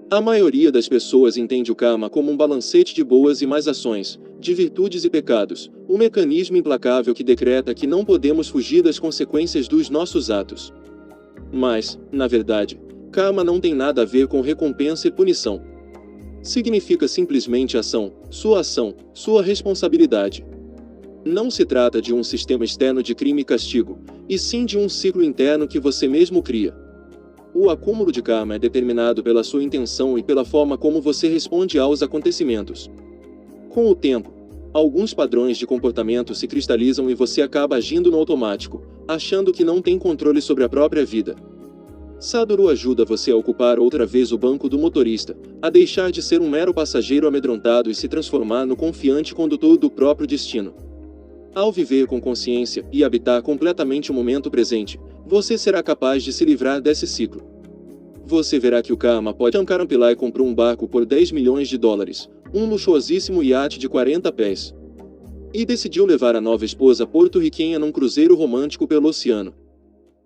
A maioria das pessoas entende o karma como um balancete de boas e más ações, de virtudes e pecados, um mecanismo implacável que decreta que não podemos fugir das consequências dos nossos atos. Mas, na verdade, karma não tem nada a ver com recompensa e punição. Significa simplesmente ação, sua responsabilidade. Não se trata de um sistema externo de crime e castigo, e sim de um ciclo interno que você mesmo cria. O acúmulo de karma é determinado pela sua intenção e pela forma como você responde aos acontecimentos. Com o tempo, alguns padrões de comportamento se cristalizam e você acaba agindo no automático, achando que não tem controle sobre a própria vida. Sadhguru ajuda você a ocupar outra vez o banco do motorista, a deixar de ser um mero passageiro amedrontado e se transformar no confiante condutor do próprio destino. Ao viver com consciência e habitar completamente o momento presente, você será capaz de se livrar desse ciclo. Você verá que o karma pode. Shankaran Pillai comprou um barco por 10 milhões de dólares, um luxuosíssimo iate de 40 pés. E decidiu levar a nova esposa porto-riquenha num cruzeiro romântico pelo oceano.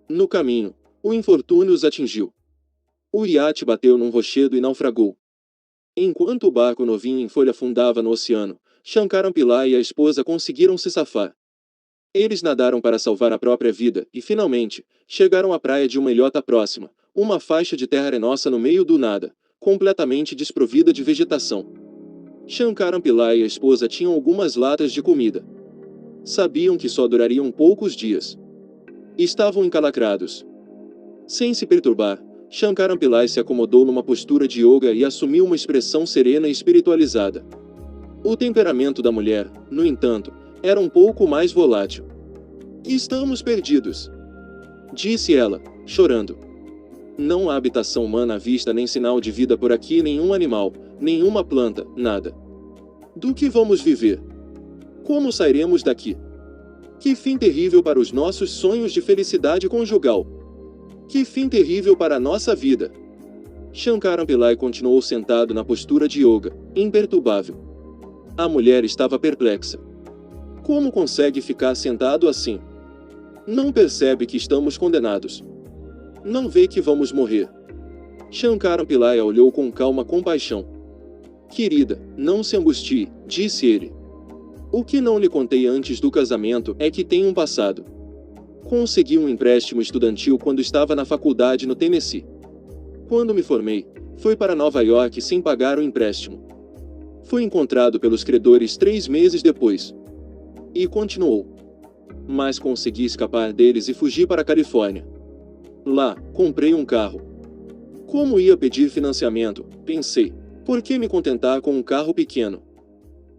No caminho, o infortúnio os atingiu. O iate bateu num rochedo e naufragou. Enquanto o barco novinho em folha afundava no oceano, Shankaran Pillai e a esposa conseguiram se safar. Eles nadaram para salvar a própria vida e, finalmente, chegaram à praia de uma ilhota próxima, uma faixa de terra arenosa no meio do nada, completamente desprovida de vegetação. Shankaran Pillai e a esposa tinham algumas latas de comida. Sabiam que só durariam poucos dias. Estavam encalacrados. Sem se perturbar, Shankaran Pillai se acomodou numa postura de yoga e assumiu uma expressão serena e espiritualizada. O temperamento da mulher, no entanto, era um pouco mais volátil. "Estamos perdidos", disse ela, chorando. "Não há habitação humana à vista, nem sinal de vida por aqui, nenhum animal, nenhuma planta, nada. Do que vamos viver? Como sairemos daqui? Que fim terrível para os nossos sonhos de felicidade conjugal! Que fim terrível para a nossa vida!" Shankaran Pillai continuou sentado na postura de yoga, imperturbável. A mulher estava perplexa. Como consegue ficar sentado assim? Não percebe que estamos condenados? Não vê que vamos morrer? Shankaran Pillai a olhou com calma compaixão. "Querida, não se angustie", disse ele. "O que não lhe contei antes do casamento é que tenho um passado. Consegui um empréstimo estudantil quando estava na faculdade no Tennessee. Quando me formei, fui para Nova York sem pagar o empréstimo. Fui encontrado pelos credores 3 meses depois." E continuou. "Mas consegui escapar deles e fugir para a Califórnia. Lá, comprei um carro. Como ia pedir financiamento, pensei, por que me contentar com um carro pequeno?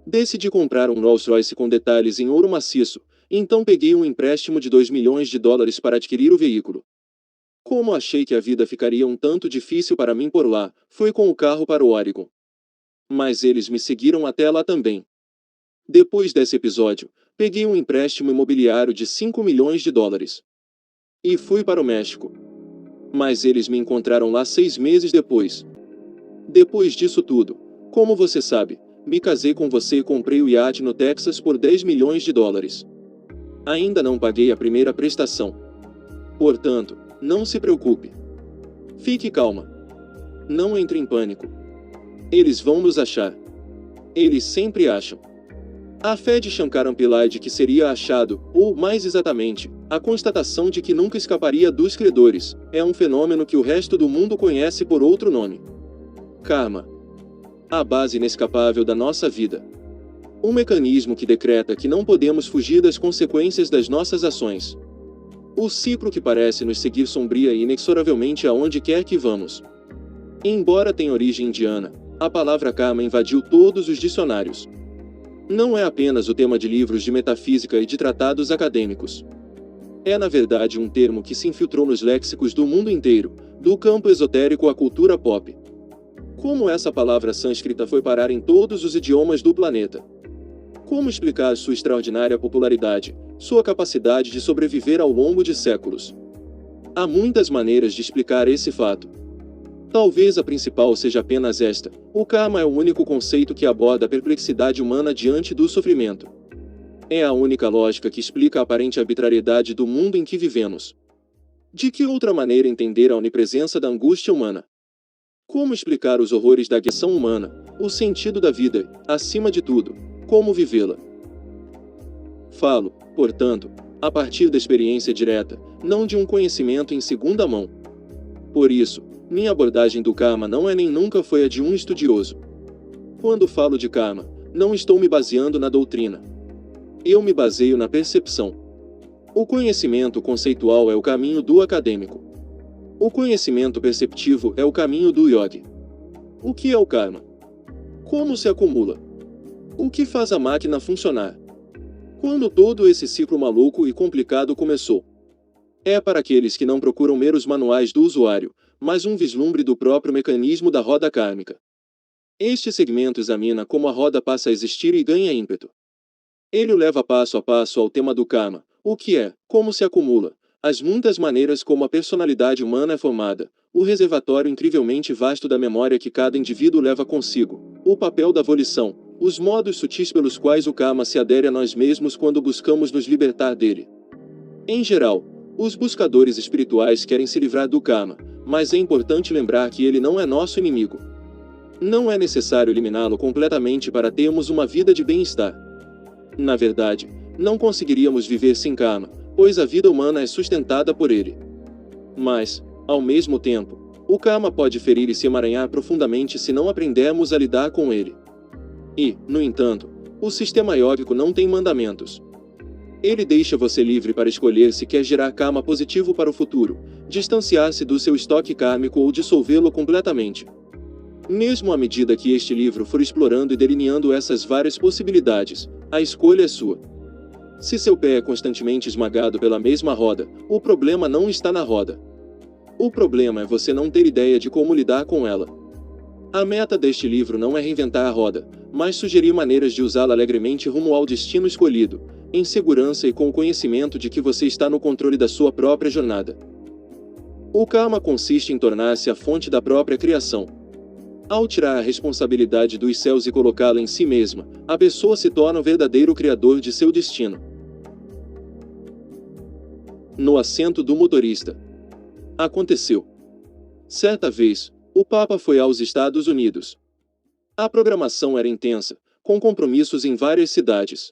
Decidi comprar um Rolls-Royce com detalhes em ouro maciço, então peguei um empréstimo de 2 milhões de dólares para adquirir o veículo. Como achei que a vida ficaria um tanto difícil para mim por lá, fui com o carro para o Oregon. Mas eles me seguiram até lá também. Depois desse episódio, peguei um empréstimo imobiliário de 5 milhões de dólares. E fui para o México. Mas eles me encontraram lá 6 meses depois. Depois disso tudo, como você sabe, me casei com você e comprei o iate no Texas por 10 milhões de dólares. Ainda não paguei a primeira prestação. Portanto, não se preocupe. Fique calma. Não entre em pânico. Eles vão nos achar. Eles sempre acham." A fé de Shankaran Pillai de que seria achado, ou mais exatamente, a constatação de que nunca escaparia dos credores, é um fenômeno que o resto do mundo conhece por outro nome: karma. A base inescapável da nossa vida. Um mecanismo que decreta que não podemos fugir das consequências das nossas ações. O ciclo que parece nos seguir sombria e inexoravelmente aonde quer que vamos. Embora tenha origem indiana, a palavra karma invadiu todos os dicionários. Não é apenas o tema de livros de metafísica e de tratados acadêmicos. É na verdade um termo que se infiltrou nos léxicos do mundo inteiro, do campo esotérico à cultura pop. Como essa palavra sânscrita foi parar em todos os idiomas do planeta? Como explicar sua extraordinária popularidade, sua capacidade de sobreviver ao longo de séculos? Há muitas maneiras de explicar esse fato. Talvez a principal seja apenas esta: o karma é o único conceito que aborda a perplexidade humana diante do sofrimento. É a única lógica que explica a aparente arbitrariedade do mundo em que vivemos. De que outra maneira entender a onipresença da angústia humana? Como explicar os horrores da ação humana, o sentido da vida, acima de tudo, como vivê-la? Falo, portanto, a partir da experiência direta, não de um conhecimento em segunda mão. Por isso, minha abordagem do karma não é nem nunca foi a de um estudioso. Quando falo de karma, não estou me baseando na doutrina. Eu me baseio na percepção. O conhecimento conceitual é o caminho do acadêmico. O conhecimento perceptivo é o caminho do yogi. O que é o karma? Como se acumula? O que faz a máquina funcionar? Quando todo esse ciclo maluco e complicado começou? É para aqueles que não procuram meros manuais do usuário, mas um vislumbre do próprio mecanismo da roda kármica. Este segmento examina como a roda passa a existir e ganha ímpeto. Ele o leva passo a passo ao tema do karma, o que é, como se acumula, as muitas maneiras como a personalidade humana é formada, o reservatório incrivelmente vasto da memória que cada indivíduo leva consigo, o papel da volição, os modos sutis pelos quais o karma se adere a nós mesmos quando buscamos nos libertar dele. Em geral, os buscadores espirituais querem se livrar do karma, mas é importante lembrar que ele não é nosso inimigo. Não é necessário eliminá-lo completamente para termos uma vida de bem-estar. Na verdade, não conseguiríamos viver sem karma, pois a vida humana é sustentada por ele. Mas, ao mesmo tempo, o karma pode ferir e se emaranhar profundamente se não aprendermos a lidar com ele. E, no entanto, o sistema yógico não tem mandamentos. Ele deixa você livre para escolher se quer gerar karma positivo para o futuro, distanciar-se do seu estoque kármico ou dissolvê-lo completamente. Mesmo à medida que este livro for explorando e delineando essas várias possibilidades, a escolha é sua. Se seu pé é constantemente esmagado pela mesma roda, o problema não está na roda. O problema é você não ter ideia de como lidar com ela. A meta deste livro não é reinventar a roda, mas sugerir maneiras de usá-la alegremente rumo ao destino escolhido, em segurança e com o conhecimento de que você está no controle da sua própria jornada. O karma consiste em tornar-se a fonte da própria criação. Ao tirar a responsabilidade dos céus e colocá-la em si mesma, a pessoa se torna o verdadeiro criador de seu destino. No assento do motorista. Aconteceu. Certa vez, o Papa foi aos Estados Unidos. A programação era intensa, com compromissos em várias cidades.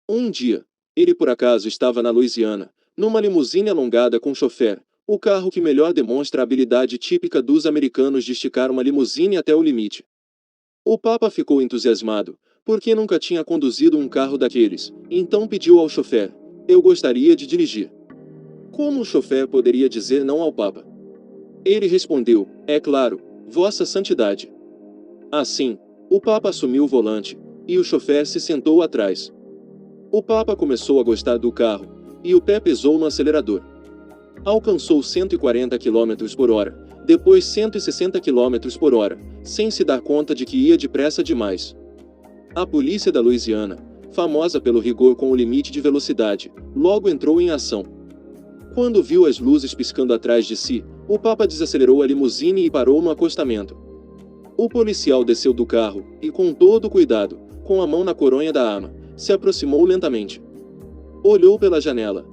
Um dia, ele por acaso estava na Louisiana, numa limusine alongada com chofer, o carro que melhor demonstra a habilidade típica dos americanos de esticar uma limusine até o limite. O Papa ficou entusiasmado, porque nunca tinha conduzido um carro daqueles, então pediu ao chofer: "Eu gostaria de dirigir." Como o chofer poderia dizer não ao Papa? Ele respondeu: "É claro, Vossa Santidade." Assim, o Papa assumiu o volante, e o chofer se sentou atrás. O Papa começou a gostar do carro, e o pé pesou no acelerador. Alcançou 140 km por hora, depois 160 km por hora, sem se dar conta de que ia depressa demais. A polícia da Louisiana, famosa pelo rigor com o limite de velocidade, logo entrou em ação. Quando viu as luzes piscando atrás de si, o Papa desacelerou a limusine e parou no acostamento. O policial desceu do carro, e com todo cuidado, com a mão na coronha da arma, se aproximou lentamente. Olhou pela janela.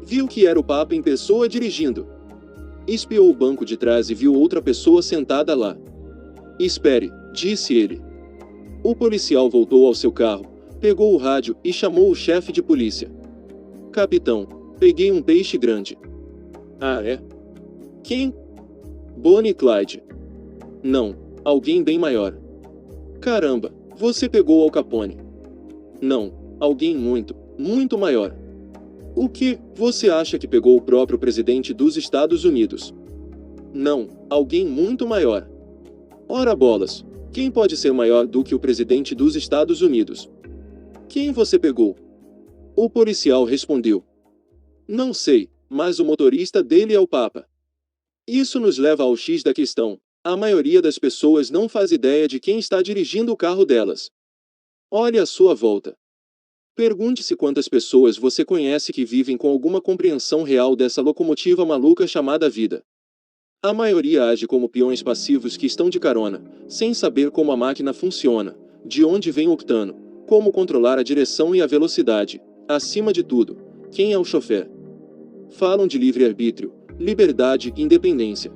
Viu que era o Papa em pessoa dirigindo. Espiou o banco de trás e viu outra pessoa sentada lá. "Espere", disse ele. O policial voltou ao seu carro, pegou o rádio e chamou o chefe de polícia. "Capitão, peguei um peixe grande." "Ah, é? Quem?" "Bonnie e Clyde." "Não, alguém bem maior." "Caramba, você pegou Al Capone." "Não, alguém muito, muito maior." "O que, você acha que pegou o próprio presidente dos Estados Unidos?" "Não, alguém muito maior." "Ora bolas, quem pode ser maior do que o presidente dos Estados Unidos?" "Quem você pegou?" O policial respondeu. "Não sei, mas o motorista dele é o Papa." Isso nos leva ao X da questão: a maioria das pessoas não faz ideia de quem está dirigindo o carro delas. Olhe à sua volta. Pergunte-se quantas pessoas você conhece que vivem com alguma compreensão real dessa locomotiva maluca chamada vida. A maioria age como peões passivos que estão de carona, sem saber como a máquina funciona, de onde vem o octano, como controlar a direção e a velocidade, acima de tudo, quem é o chofer. Falam de livre-arbítrio, liberdade e independência.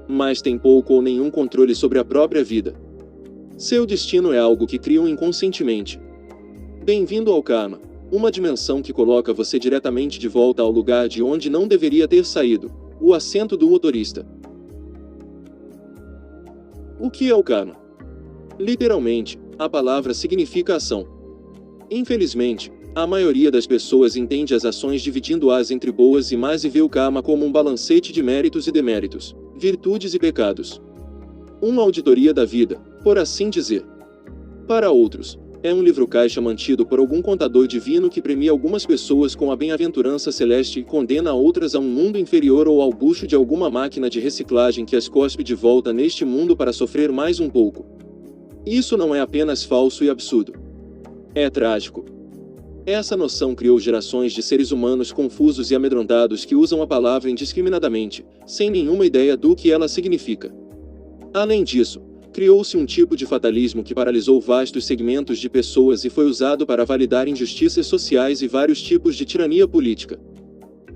mas tem pouco ou nenhum controle sobre a própria vida. Seu destino é algo que criam inconscientemente. Bem-vindo ao karma, uma dimensão que coloca você diretamente de volta ao lugar de onde não deveria ter saído, o assento do motorista. O que é o karma? Literalmente, a palavra significa ação. Infelizmente, a maioria das pessoas entende as ações dividindo-as entre boas e más e vê o karma como um balancete de méritos e deméritos, virtudes e pecados. Uma auditoria da vida, por assim dizer. Para outros, é um livro-caixa mantido por algum contador divino que premia algumas pessoas com a bem-aventurança celeste e condena outras a um mundo inferior ou ao bucho de alguma máquina de reciclagem que as cospe de volta neste mundo para sofrer mais um pouco. Isso não é apenas falso e absurdo. É trágico. Essa noção criou gerações de seres humanos confusos e amedrontados que usam a palavra indiscriminadamente, sem nenhuma ideia do que ela significa. Além disso, criou-se um tipo de fatalismo que paralisou vastos segmentos de pessoas e foi usado para validar injustiças sociais e vários tipos de tirania política.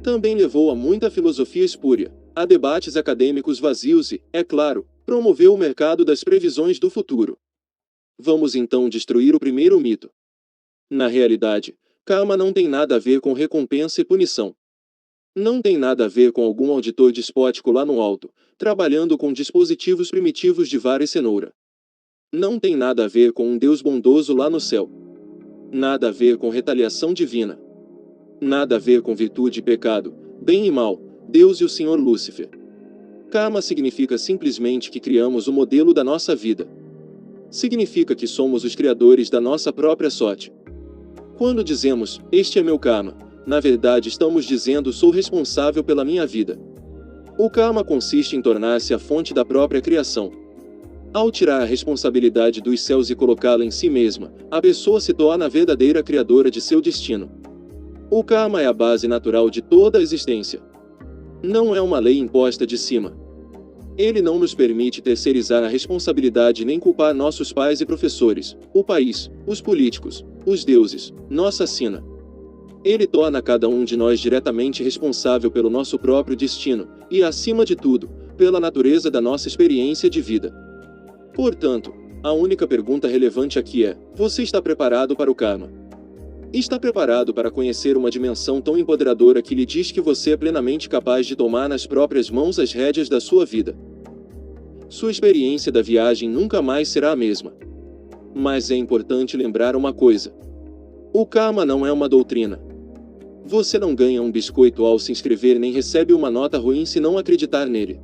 Também levou a muita filosofia espúria, a debates acadêmicos vazios e, é claro, promoveu o mercado das previsões do futuro. Vamos então destruir o primeiro mito. Na realidade, karma não tem nada a ver com recompensa e punição. Não tem nada a ver com algum auditor despótico lá no alto, trabalhando com dispositivos primitivos de vara e cenoura. Não tem nada a ver com um Deus bondoso lá no céu. Nada a ver com retaliação divina. Nada a ver com virtude e pecado, bem e mal, Deus e o Senhor Lúcifer. Karma significa simplesmente que criamos o modelo da nossa vida. Significa que somos os criadores da nossa própria sorte. Quando dizemos, este é meu karma, na verdade estamos dizendo sou responsável pela minha vida. O karma consiste em tornar-se a fonte da própria criação. Ao tirar a responsabilidade dos céus e colocá-la em si mesma, a pessoa se torna a verdadeira criadora de seu destino. O karma é a base natural de toda a existência. Não é uma lei imposta de cima. Ele não nos permite terceirizar a responsabilidade nem culpar nossos pais e professores, o país, os políticos, os deuses, nossa sina. Ele torna cada um de nós diretamente responsável pelo nosso próprio destino, e, acima de tudo, pela natureza da nossa experiência de vida. Portanto, a única pergunta relevante aqui é: você está preparado para o karma? Está preparado para conhecer uma dimensão tão empoderadora que lhe diz que você é plenamente capaz de tomar nas próprias mãos as rédeas da sua vida? Sua experiência da viagem nunca mais será a mesma. Mas é importante lembrar uma coisa. O karma não é uma doutrina. Você não ganha um biscoito ao se inscrever nem recebe uma nota ruim se não acreditar nele.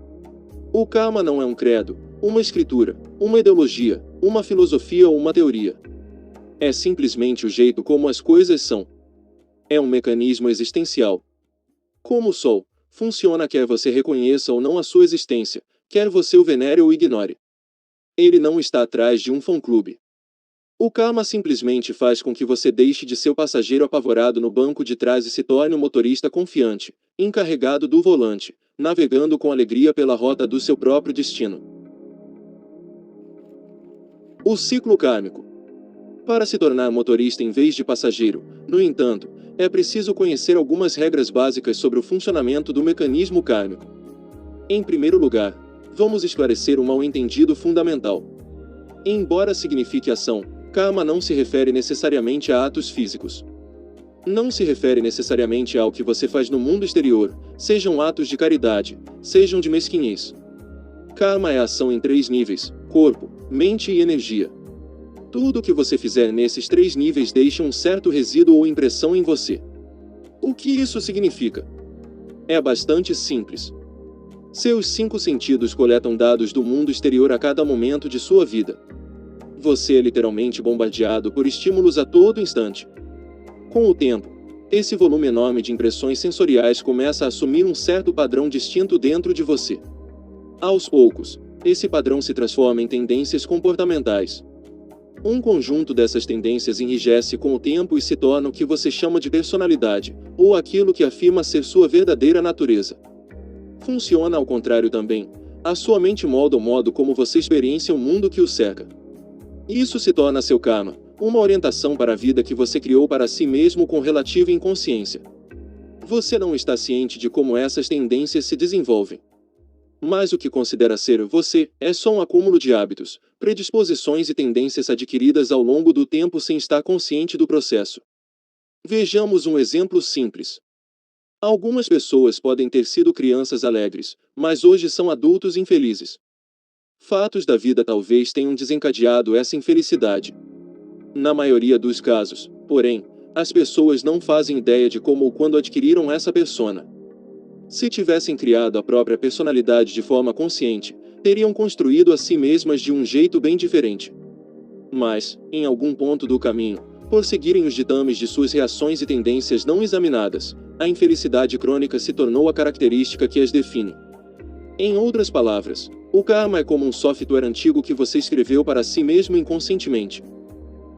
O karma não é um credo, uma escritura, uma ideologia, uma filosofia ou uma teoria. É simplesmente o jeito como as coisas são. É um mecanismo existencial. Como o Sol, funciona quer você reconheça ou não a sua existência, quer você o venere ou ignore. Ele não está atrás de um fã-clube. O karma simplesmente faz com que você deixe de ser o passageiro apavorado no banco de trás e se torne um motorista confiante, encarregado do volante, navegando com alegria pela rota do seu próprio destino. O ciclo kármico. Para se tornar motorista em vez de passageiro, no entanto, é preciso conhecer algumas regras básicas sobre o funcionamento do mecanismo kármico. Em primeiro lugar, vamos esclarecer um mal-entendido fundamental. Embora signifique ação, karma não se refere necessariamente a atos físicos. Não se refere necessariamente ao que você faz no mundo exterior, sejam atos de caridade, sejam de mesquinhez. Karma é ação em 3 níveis: corpo, mente e energia. Tudo o que você fizer nesses 3 níveis deixa um certo resíduo ou impressão em você. O que isso significa? É bastante simples. Seus 5 sentidos coletam dados do mundo exterior a cada momento de sua vida. Você é literalmente bombardeado por estímulos a todo instante. Com o tempo, esse volume enorme de impressões sensoriais começa a assumir um certo padrão distinto dentro de você. Aos poucos, esse padrão se transforma em tendências comportamentais. Um conjunto dessas tendências enrijece com o tempo e se torna o que você chama de personalidade, ou aquilo que afirma ser sua verdadeira natureza. Funciona ao contrário também. A sua mente molda o modo como você experiencia o mundo que o cerca. Isso se torna seu karma, uma orientação para a vida que você criou para si mesmo com relativa inconsciência. Você não está ciente de como essas tendências se desenvolvem. Mas o que considera ser você é só um acúmulo de hábitos, predisposições e tendências adquiridas ao longo do tempo sem estar consciente do processo. Vejamos um exemplo simples. Algumas pessoas podem ter sido crianças alegres, mas hoje são adultos infelizes. Fatos da vida talvez tenham desencadeado essa infelicidade. Na maioria dos casos, porém, as pessoas não fazem ideia de como ou quando adquiriram essa persona. Se tivessem criado a própria personalidade de forma consciente, teriam construído a si mesmas de um jeito bem diferente. Mas, em algum ponto do caminho, por seguirem os ditames de suas reações e tendências não examinadas, a infelicidade crônica se tornou a característica que as define. Em outras palavras, o karma é como um software antigo que você escreveu para si mesmo inconscientemente.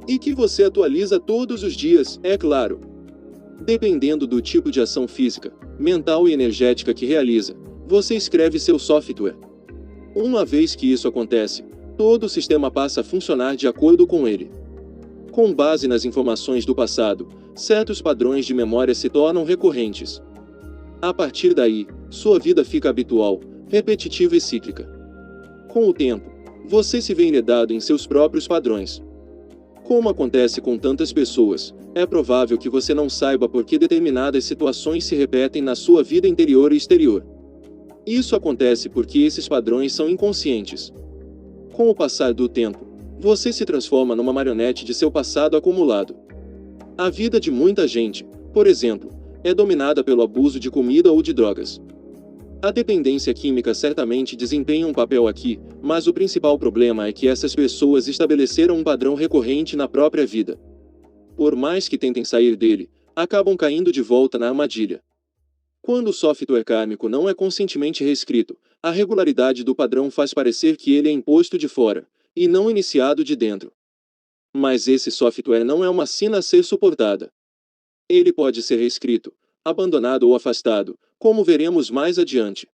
E que você atualiza todos os dias, é claro. Dependendo do tipo de ação física, mental e energética que realiza, você escreve seu software. Uma vez que isso acontece, todo o sistema passa a funcionar de acordo com ele. Com base nas informações do passado, certos padrões de memória se tornam recorrentes. A partir daí, sua vida fica habitual, repetitiva e cíclica. Com o tempo, você se vê enredado em seus próprios padrões. Como acontece com tantas pessoas, é provável que você não saiba por que determinadas situações se repetem na sua vida interior e exterior. Isso acontece porque esses padrões são inconscientes. Com o passar do tempo, você se transforma numa marionete de seu passado acumulado. A vida de muita gente, por exemplo, é dominada pelo abuso de comida ou de drogas. A dependência química certamente desempenha um papel aqui, mas o principal problema é que essas pessoas estabeleceram um padrão recorrente na própria vida. Por mais que tentem sair dele, acabam caindo de volta na armadilha. Quando o software kármico não é conscientemente reescrito, a regularidade do padrão faz parecer que ele é imposto de fora, e não iniciado de dentro. Mas esse software não é uma sina a ser suportada. Ele pode ser reescrito, abandonado ou afastado, como veremos mais adiante.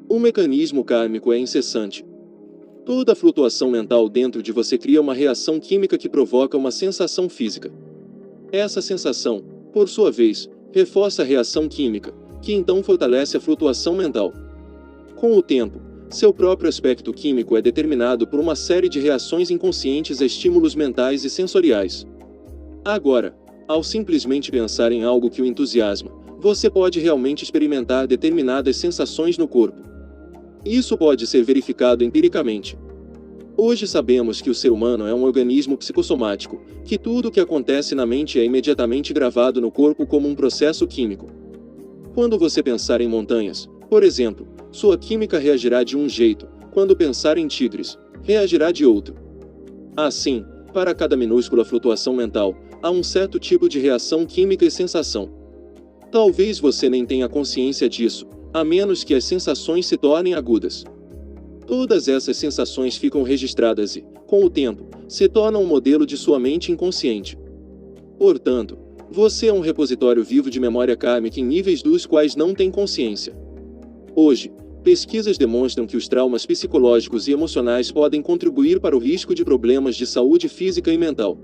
O mecanismo kármico é incessante. Toda flutuação mental dentro de você cria uma reação química que provoca uma sensação física. Essa sensação, por sua vez, reforça a reação química, que então fortalece a flutuação mental. Com o tempo, seu próprio aspecto químico é determinado por uma série de reações inconscientes a estímulos mentais e sensoriais. Agora, ao simplesmente pensar em algo que o entusiasma, você pode realmente experimentar determinadas sensações no corpo. Isso pode ser verificado empiricamente. Hoje sabemos que o ser humano é um organismo psicossomático, que tudo o que acontece na mente é imediatamente gravado no corpo como um processo químico. Quando você pensar em montanhas, por exemplo, sua química reagirá de um jeito, quando pensar em tigres, reagirá de outro. Assim, para cada minúscula flutuação mental, há um certo tipo de reação química e sensação. Talvez você nem tenha consciência disso, a menos que as sensações se tornem agudas. Todas essas sensações ficam registradas e, com o tempo, se tornam um modelo de sua mente inconsciente. Portanto, você é um repositório vivo de memória kármica em níveis dos quais não tem consciência. Hoje, pesquisas demonstram que os traumas psicológicos e emocionais podem contribuir para o risco de problemas de saúde física e mental.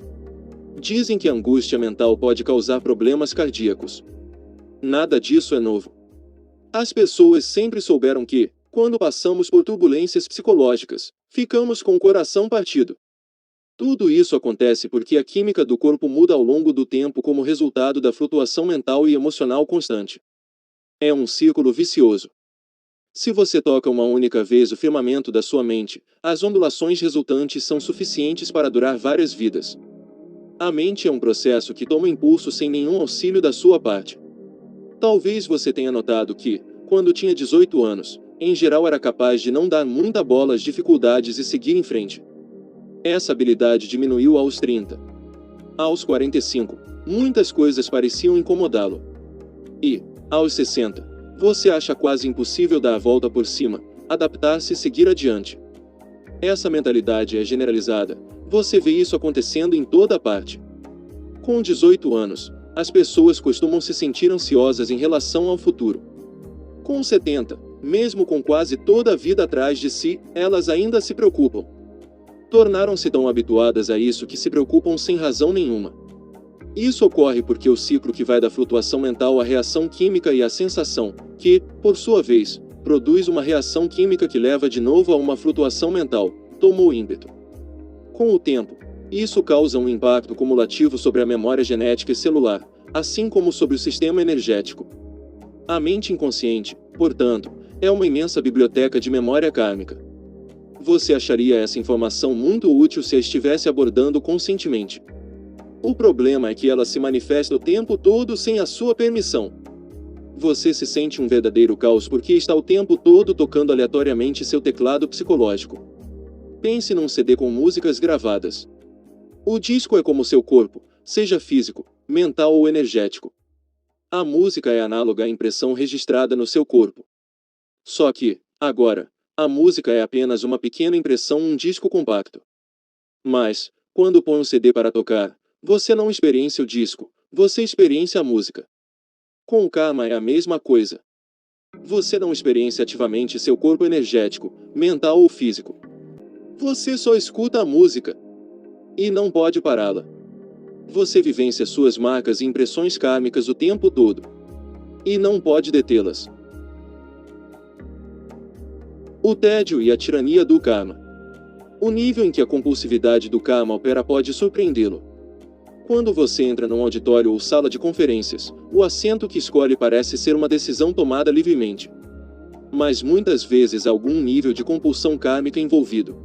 Dizem que a angústia mental pode causar problemas cardíacos. Nada disso é novo. As pessoas sempre souberam que, quando passamos por turbulências psicológicas, ficamos com o coração partido. Tudo isso acontece porque a química do corpo muda ao longo do tempo como resultado da flutuação mental e emocional constante. É um círculo vicioso. Se você toca uma única vez o firmamento da sua mente, as ondulações resultantes são suficientes para durar várias vidas. A mente é um processo que toma impulso sem nenhum auxílio da sua parte. Talvez você tenha notado que, quando tinha 18 anos, em geral era capaz de não dar muita bola às dificuldades e seguir em frente. Essa habilidade diminuiu aos 30. Aos 45, muitas coisas pareciam incomodá-lo. E, aos 60, você acha quase impossível dar a volta por cima, adaptar-se e seguir adiante. Essa mentalidade é generalizada, você vê isso acontecendo em toda parte. Com 18 anos, as pessoas costumam se sentir ansiosas em relação ao futuro. Com 70, mesmo com quase toda a vida atrás de si, elas ainda se preocupam. Tornaram-se tão habituadas a isso que se preocupam sem razão nenhuma. Isso ocorre porque o ciclo que vai da flutuação mental à reação química e à sensação, que, por sua vez, produz uma reação química que leva de novo a uma flutuação mental, tomou ímpeto. Com o tempo, isso causa um impacto cumulativo sobre a memória genética e celular, assim como sobre o sistema energético. A mente inconsciente, portanto, é uma imensa biblioteca de memória kármica. Você acharia essa informação muito útil se a estivesse abordando conscientemente. O problema é que ela se manifesta o tempo todo sem a sua permissão. Você se sente um verdadeiro caos porque está o tempo todo tocando aleatoriamente seu teclado psicológico. Pense num CD com músicas gravadas. O disco é como seu corpo, seja físico, mental ou energético. A música é análoga à impressão registrada no seu corpo. Só que, agora, a música é apenas uma pequena impressão num disco compacto. Mas, quando põe um CD para tocar, você não experiencia o disco, você experiencia a música. Com o karma é a mesma coisa. Você não experiencia ativamente seu corpo energético, mental ou físico. Você só escuta a música. E não pode pará-la. Você vivencia suas marcas e impressões kármicas o tempo todo. E não pode detê-las. O tédio e a tirania do karma. O nível em que a compulsividade do karma opera pode surpreendê-lo. Quando você entra num auditório ou sala de conferências, o assento que escolhe parece ser uma decisão tomada livremente. Mas muitas vezes há algum nível de compulsão kármica envolvido.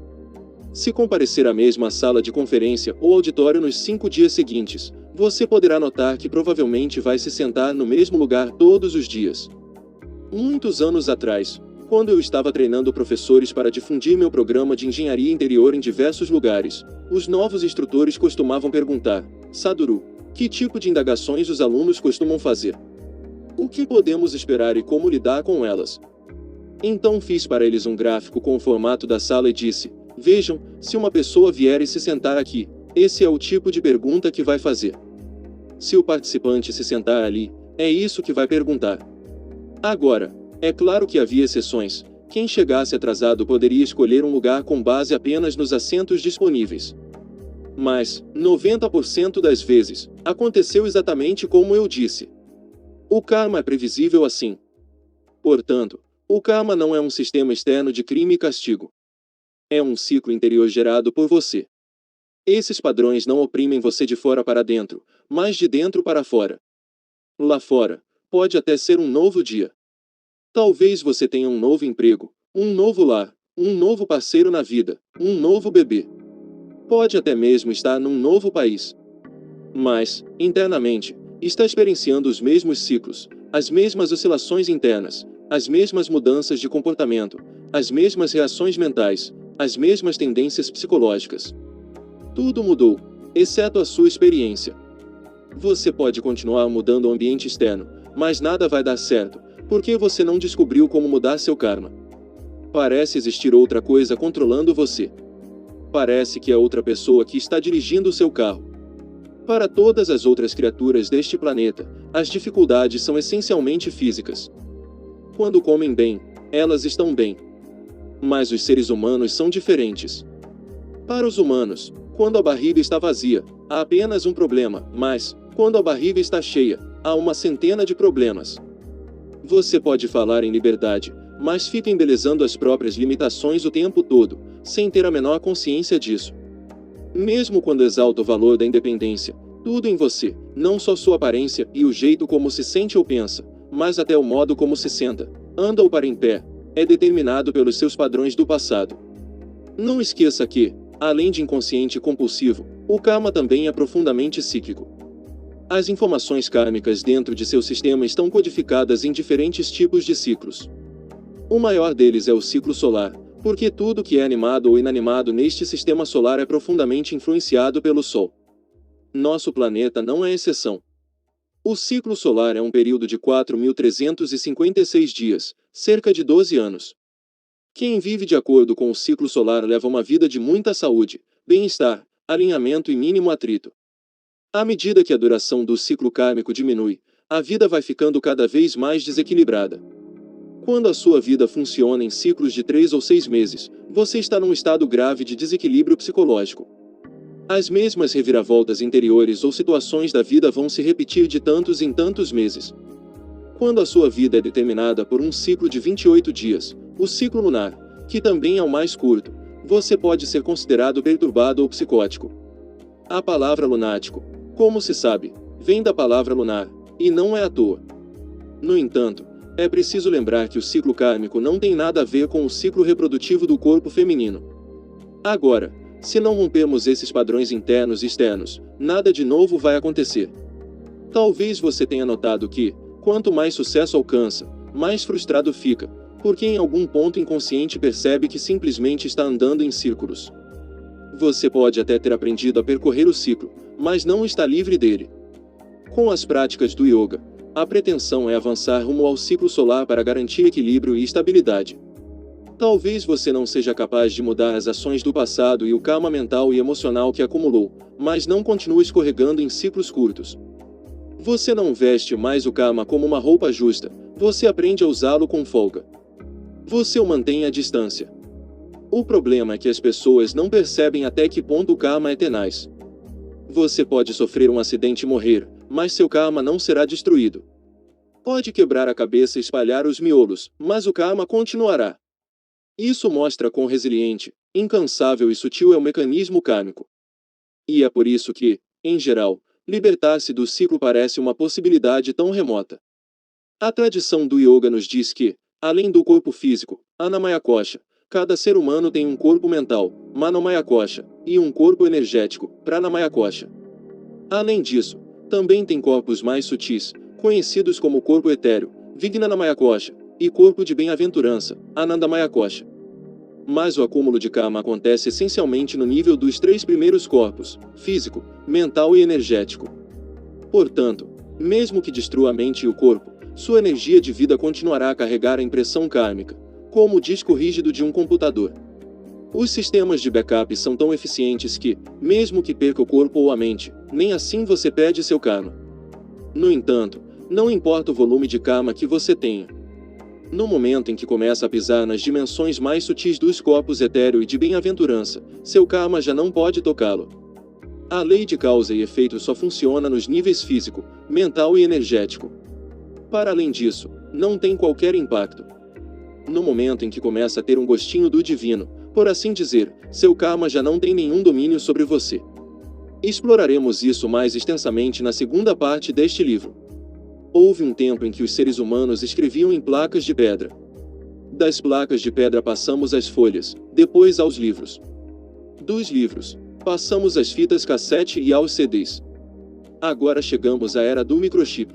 Se comparecer à mesma sala de conferência ou auditório nos 5 dias seguintes, você poderá notar que provavelmente vai se sentar no mesmo lugar todos os dias. Muitos anos atrás, quando eu estava treinando professores para difundir meu programa de engenharia interior em diversos lugares, os novos instrutores costumavam perguntar: Sadhguru, que tipo de indagações os alunos costumam fazer? O que podemos esperar e como lidar com elas? Então fiz para eles um gráfico com o formato da sala e disse: vejam, se uma pessoa vier e se sentar aqui, esse é o tipo de pergunta que vai fazer. Se o participante se sentar ali, é isso que vai perguntar. Agora, é claro que havia exceções. Quem chegasse atrasado poderia escolher um lugar com base apenas nos assentos disponíveis. Mas, 90% das vezes, aconteceu exatamente como eu disse. O karma é previsível assim. Portanto, o karma não é um sistema externo de crime e castigo. É um ciclo interior gerado por você. Esses padrões não oprimem você de fora para dentro, mas de dentro para fora. Lá fora, pode até ser um novo dia. Talvez você tenha um novo emprego, um novo lar, um novo parceiro na vida, um novo bebê. Pode até mesmo estar num novo país. Mas, internamente, está experienciando os mesmos ciclos, as mesmas oscilações internas, as mesmas mudanças de comportamento, as mesmas reações mentais, as mesmas tendências psicológicas. Tudo mudou, exceto a sua experiência. Você pode continuar mudando o ambiente externo, mas nada vai dar certo, porque você não descobriu como mudar seu karma. Parece existir outra coisa controlando você. Parece que é outra pessoa que está dirigindo o seu carro. Para todas as outras criaturas deste planeta, as dificuldades são essencialmente físicas. Quando comem bem, elas estão bem. Mas os seres humanos são diferentes. Para os humanos, quando a barriga está vazia, há apenas um problema, mas, quando a barriga está cheia, há uma centena de problemas. Você pode falar em liberdade, mas fica embelezando as próprias limitações o tempo todo, sem ter a menor consciência disso. Mesmo quando exalta o valor da independência, tudo em você, não só sua aparência e o jeito como se sente ou pensa, mas até o modo como se senta, anda ou para em pé, é determinado pelos seus padrões do passado. Não esqueça que, além de inconsciente e compulsivo, o karma também é profundamente cíclico. As informações kármicas dentro de seu sistema estão codificadas em diferentes tipos de ciclos. O maior deles é o ciclo solar, porque tudo que é animado ou inanimado neste sistema solar é profundamente influenciado pelo Sol. Nosso planeta não é exceção. O ciclo solar é um período de 4.356 dias, cerca de 12 anos. Quem vive de acordo com o ciclo solar leva uma vida de muita saúde, bem-estar, alinhamento e mínimo atrito. À medida que a duração do ciclo kármico diminui, a vida vai ficando cada vez mais desequilibrada. Quando a sua vida funciona em ciclos de 3 ou 6 meses, você está num estado grave de desequilíbrio psicológico. As mesmas reviravoltas interiores ou situações da vida vão se repetir de tantos em tantos meses. Quando a sua vida é determinada por um ciclo de 28 dias, o ciclo lunar, que também é o mais curto, você pode ser considerado perturbado ou psicótico. A palavra lunático, como se sabe, vem da palavra lunar, e não é à toa. No entanto, é preciso lembrar que o ciclo kármico não tem nada a ver com o ciclo reprodutivo do corpo feminino. Agora, se não rompermos esses padrões internos e externos, nada de novo vai acontecer. Talvez você tenha notado que, quanto mais sucesso alcança, mais frustrado fica, porque em algum ponto inconsciente percebe que simplesmente está andando em círculos. Você pode até ter aprendido a percorrer o ciclo, mas não está livre dele. Com as práticas do yoga, a pretensão é avançar rumo ao ciclo solar para garantir equilíbrio e estabilidade. Talvez você não seja capaz de mudar as ações do passado e o karma mental e emocional que acumulou, mas não continue escorregando em ciclos curtos. Você não veste mais o karma como uma roupa justa, você aprende a usá-lo com folga. Você o mantém à distância. O problema é que as pessoas não percebem até que ponto o karma é tenaz. Você pode sofrer um acidente e morrer, mas seu karma não será destruído. Pode quebrar a cabeça e espalhar os miolos, mas o karma continuará. Isso mostra quão resiliente, incansável e sutil é o mecanismo kármico. E é por isso que, em geral, libertar-se do ciclo parece uma possibilidade tão remota. A tradição do yoga nos diz que, além do corpo físico, Annamaya Kosha, cada ser humano tem um corpo mental, Manomaya Kosha, e um corpo energético, Pranamaya Kosha. Além disso, também tem corpos mais sutis, conhecidos como corpo etéreo, Vijnanamaya Kosha, e corpo de bem-aventurança, Anandamaya Kosha. Mas o acúmulo de karma acontece essencialmente no nível dos três primeiros corpos, físico, mental e energético. Portanto, mesmo que destrua a mente e o corpo, sua energia de vida continuará a carregar a impressão kármica, como o disco rígido de um computador. Os sistemas de backup são tão eficientes que, mesmo que perca o corpo ou a mente, nem assim você perde seu karma. No entanto, não importa o volume de karma que você tenha. No momento em que começa a pisar nas dimensões mais sutis dos corpos etéreo e de bem-aventurança, seu karma já não pode tocá-lo. A lei de causa e efeito só funciona nos níveis físico, mental e energético. Para além disso, não tem qualquer impacto. No momento em que começa a ter um gostinho do divino, por assim dizer, seu karma já não tem nenhum domínio sobre você. Exploraremos isso mais extensamente na segunda parte deste livro. Houve um tempo em que os seres humanos escreviam em placas de pedra. Das placas de pedra passamos às folhas, depois aos livros. Dos livros, passamos às fitas cassete e aos CDs. Agora chegamos à era do microchip.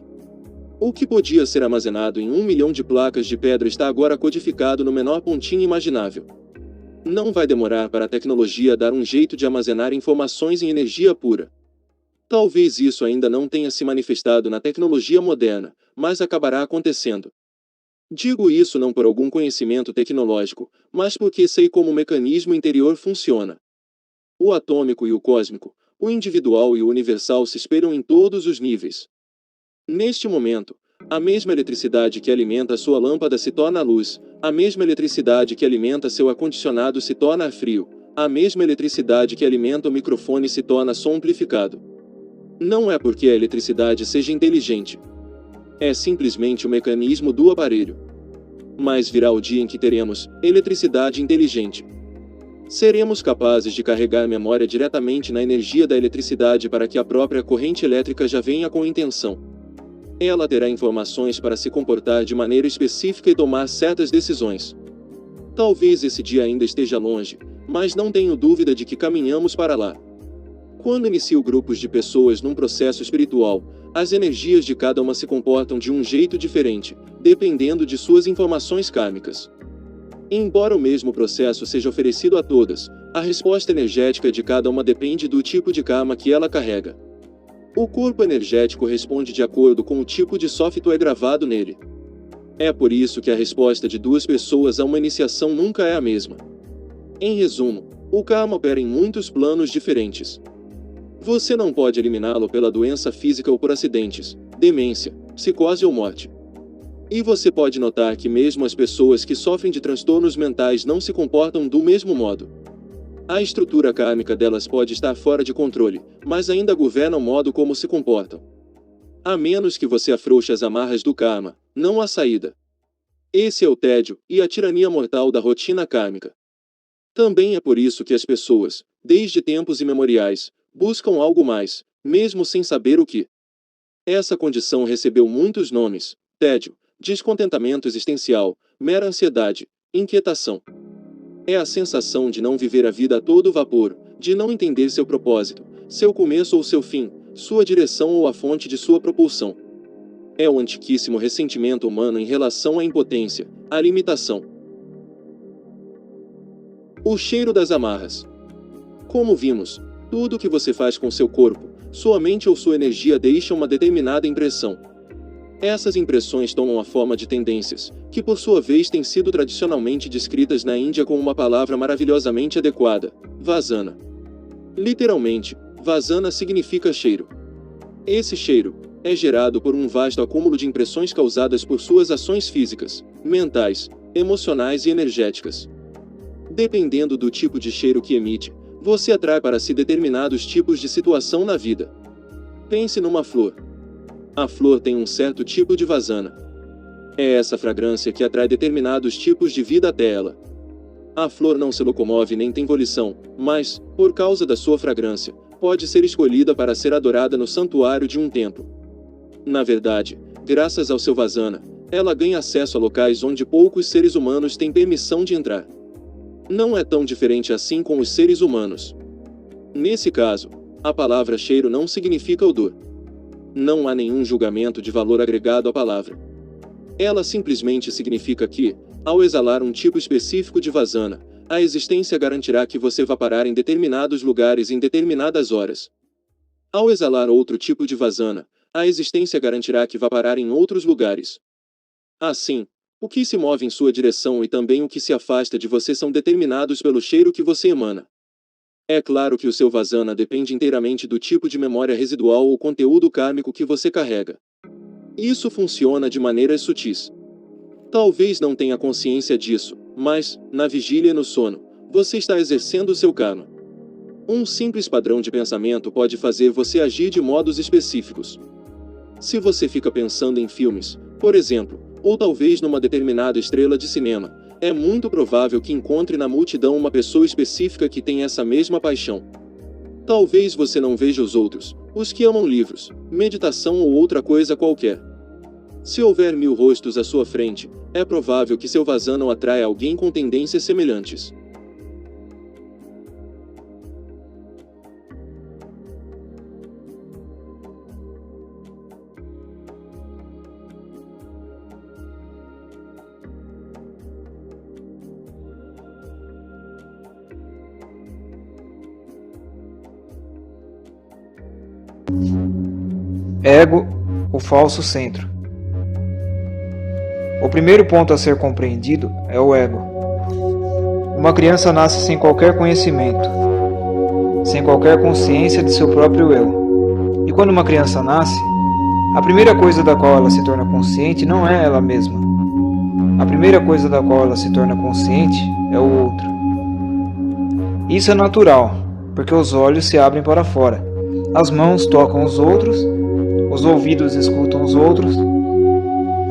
O que podia ser armazenado em 1 milhão de placas de pedra está agora codificado no menor pontinho imaginável. Não vai demorar para a tecnologia dar um jeito de armazenar informações em energia pura. Talvez isso ainda não tenha se manifestado na tecnologia moderna, mas acabará acontecendo. Digo isso não por algum conhecimento tecnológico, mas porque sei como o mecanismo interior funciona. O atômico e o cósmico, o individual e o universal se espelham em todos os níveis. Neste momento, a mesma eletricidade que alimenta sua lâmpada se torna luz, a mesma eletricidade que alimenta seu ar-condicionado se torna ar frio, a mesma eletricidade que alimenta o microfone se torna som amplificado. Não é porque a eletricidade seja inteligente. É simplesmente o mecanismo do aparelho. Mas virá o dia em que teremos eletricidade inteligente. Seremos capazes de carregar memória diretamente na energia da eletricidade para que a própria corrente elétrica já venha com intenção. Ela terá informações para se comportar de maneira específica e tomar certas decisões. Talvez esse dia ainda esteja longe, mas não tenho dúvida de que caminhamos para lá. Quando inicio grupos de pessoas num processo espiritual, as energias de cada uma se comportam de um jeito diferente, dependendo de suas informações kármicas. Embora o mesmo processo seja oferecido a todas, a resposta energética de cada uma depende do tipo de karma que ela carrega. O corpo energético responde de acordo com o tipo de software gravado nele. É por isso que a resposta de duas pessoas a uma iniciação nunca é a mesma. Em resumo, o karma opera em muitos planos diferentes. Você não pode eliminá-lo pela doença física ou por acidentes, demência, psicose ou morte. E você pode notar que mesmo as pessoas que sofrem de transtornos mentais não se comportam do mesmo modo. A estrutura kármica delas pode estar fora de controle, mas ainda governa o modo como se comportam. A menos que você afrouxe as amarras do karma, não há saída. Esse é o tédio e a tirania mortal da rotina kármica. Também é por isso que as pessoas, desde tempos imemoriais, buscam algo mais, mesmo sem saber o que. Essa condição recebeu muitos nomes: tédio, descontentamento existencial, mera ansiedade, inquietação. É a sensação de não viver a vida a todo vapor, de não entender seu propósito, seu começo ou seu fim, sua direção ou a fonte de sua propulsão. É o antiquíssimo ressentimento humano em relação à impotência, à limitação. O cheiro das amarras. Como vimos, tudo o que você faz com seu corpo, sua mente ou sua energia deixa uma determinada impressão. Essas impressões tomam a forma de tendências, que por sua vez têm sido tradicionalmente descritas na Índia com uma palavra maravilhosamente adequada: vasana. Literalmente, vasana significa cheiro. Esse cheiro é gerado por um vasto acúmulo de impressões causadas por suas ações físicas, mentais, emocionais e energéticas. Dependendo do tipo de cheiro que emite, você atrai para si determinados tipos de situação na vida. Pense numa flor. A flor tem um certo tipo de vasana. É essa fragrância que atrai determinados tipos de vida até ela. A flor não se locomove nem tem volição, mas, por causa da sua fragrância, pode ser escolhida para ser adorada no santuário de um templo. Na verdade, graças ao seu vasana, ela ganha acesso a locais onde poucos seres humanos têm permissão de entrar. Não é tão diferente assim com os seres humanos. Nesse caso, a palavra cheiro não significa odor. Não há nenhum julgamento de valor agregado à palavra. Ela simplesmente significa que, ao exalar um tipo específico de vasana, a existência garantirá que você vá parar em determinados lugares em determinadas horas. Ao exalar outro tipo de vasana, a existência garantirá que vá parar em outros lugares. Assim, o que se move em sua direção e também o que se afasta de você são determinados pelo cheiro que você emana. É claro que o seu vasana depende inteiramente do tipo de memória residual ou conteúdo kármico que você carrega. Isso funciona de maneiras sutis. Talvez não tenha consciência disso, mas, na vigília e no sono, você está exercendo seu karma. Um simples padrão de pensamento pode fazer você agir de modos específicos. Se você fica pensando em filmes, por exemplo, ou talvez numa determinada estrela de cinema, é muito provável que encontre na multidão uma pessoa específica que tem essa mesma paixão. Talvez você não veja os outros, os que amam livros, meditação ou outra coisa qualquer. Se houver 1000 rostos à sua frente, é provável que seu vasana atraia alguém com tendências semelhantes. Ego, o falso centro. O primeiro ponto a ser compreendido é o ego. Uma criança nasce sem qualquer conhecimento, sem qualquer consciência de seu próprio eu. E quando uma criança nasce, a primeira coisa da qual ela se torna consciente não é ela mesma. A primeira coisa da qual ela se torna consciente é o outro. Isso é natural, porque os olhos se abrem para fora, as mãos tocam os outros, os ouvidos escutam os outros,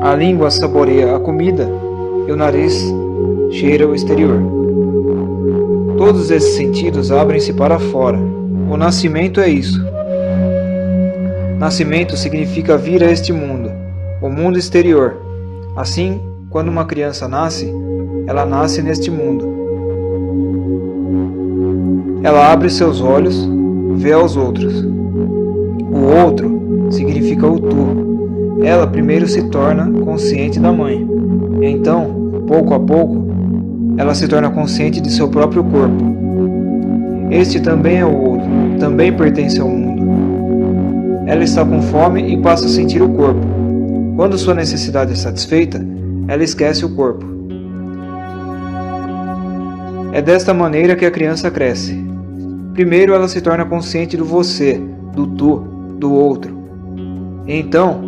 a língua saboreia a comida e o nariz cheira o exterior. Todos esses sentidos abrem-se para fora. O nascimento é isso. Nascimento significa vir a este mundo, o mundo exterior. Assim, quando uma criança nasce, ela nasce neste mundo. Ela abre seus olhos, vê aos outros. O outro significa o tu. Ela primeiro se torna consciente da mãe. Então, pouco a pouco, ela se torna consciente de seu próprio corpo. Este também é o outro, também pertence ao mundo. Ela está com fome e passa a sentir o corpo. Quando sua necessidade é satisfeita, ela esquece o corpo. É desta maneira que a criança cresce. Primeiro ela se torna consciente do você, do tu, do outro. E então,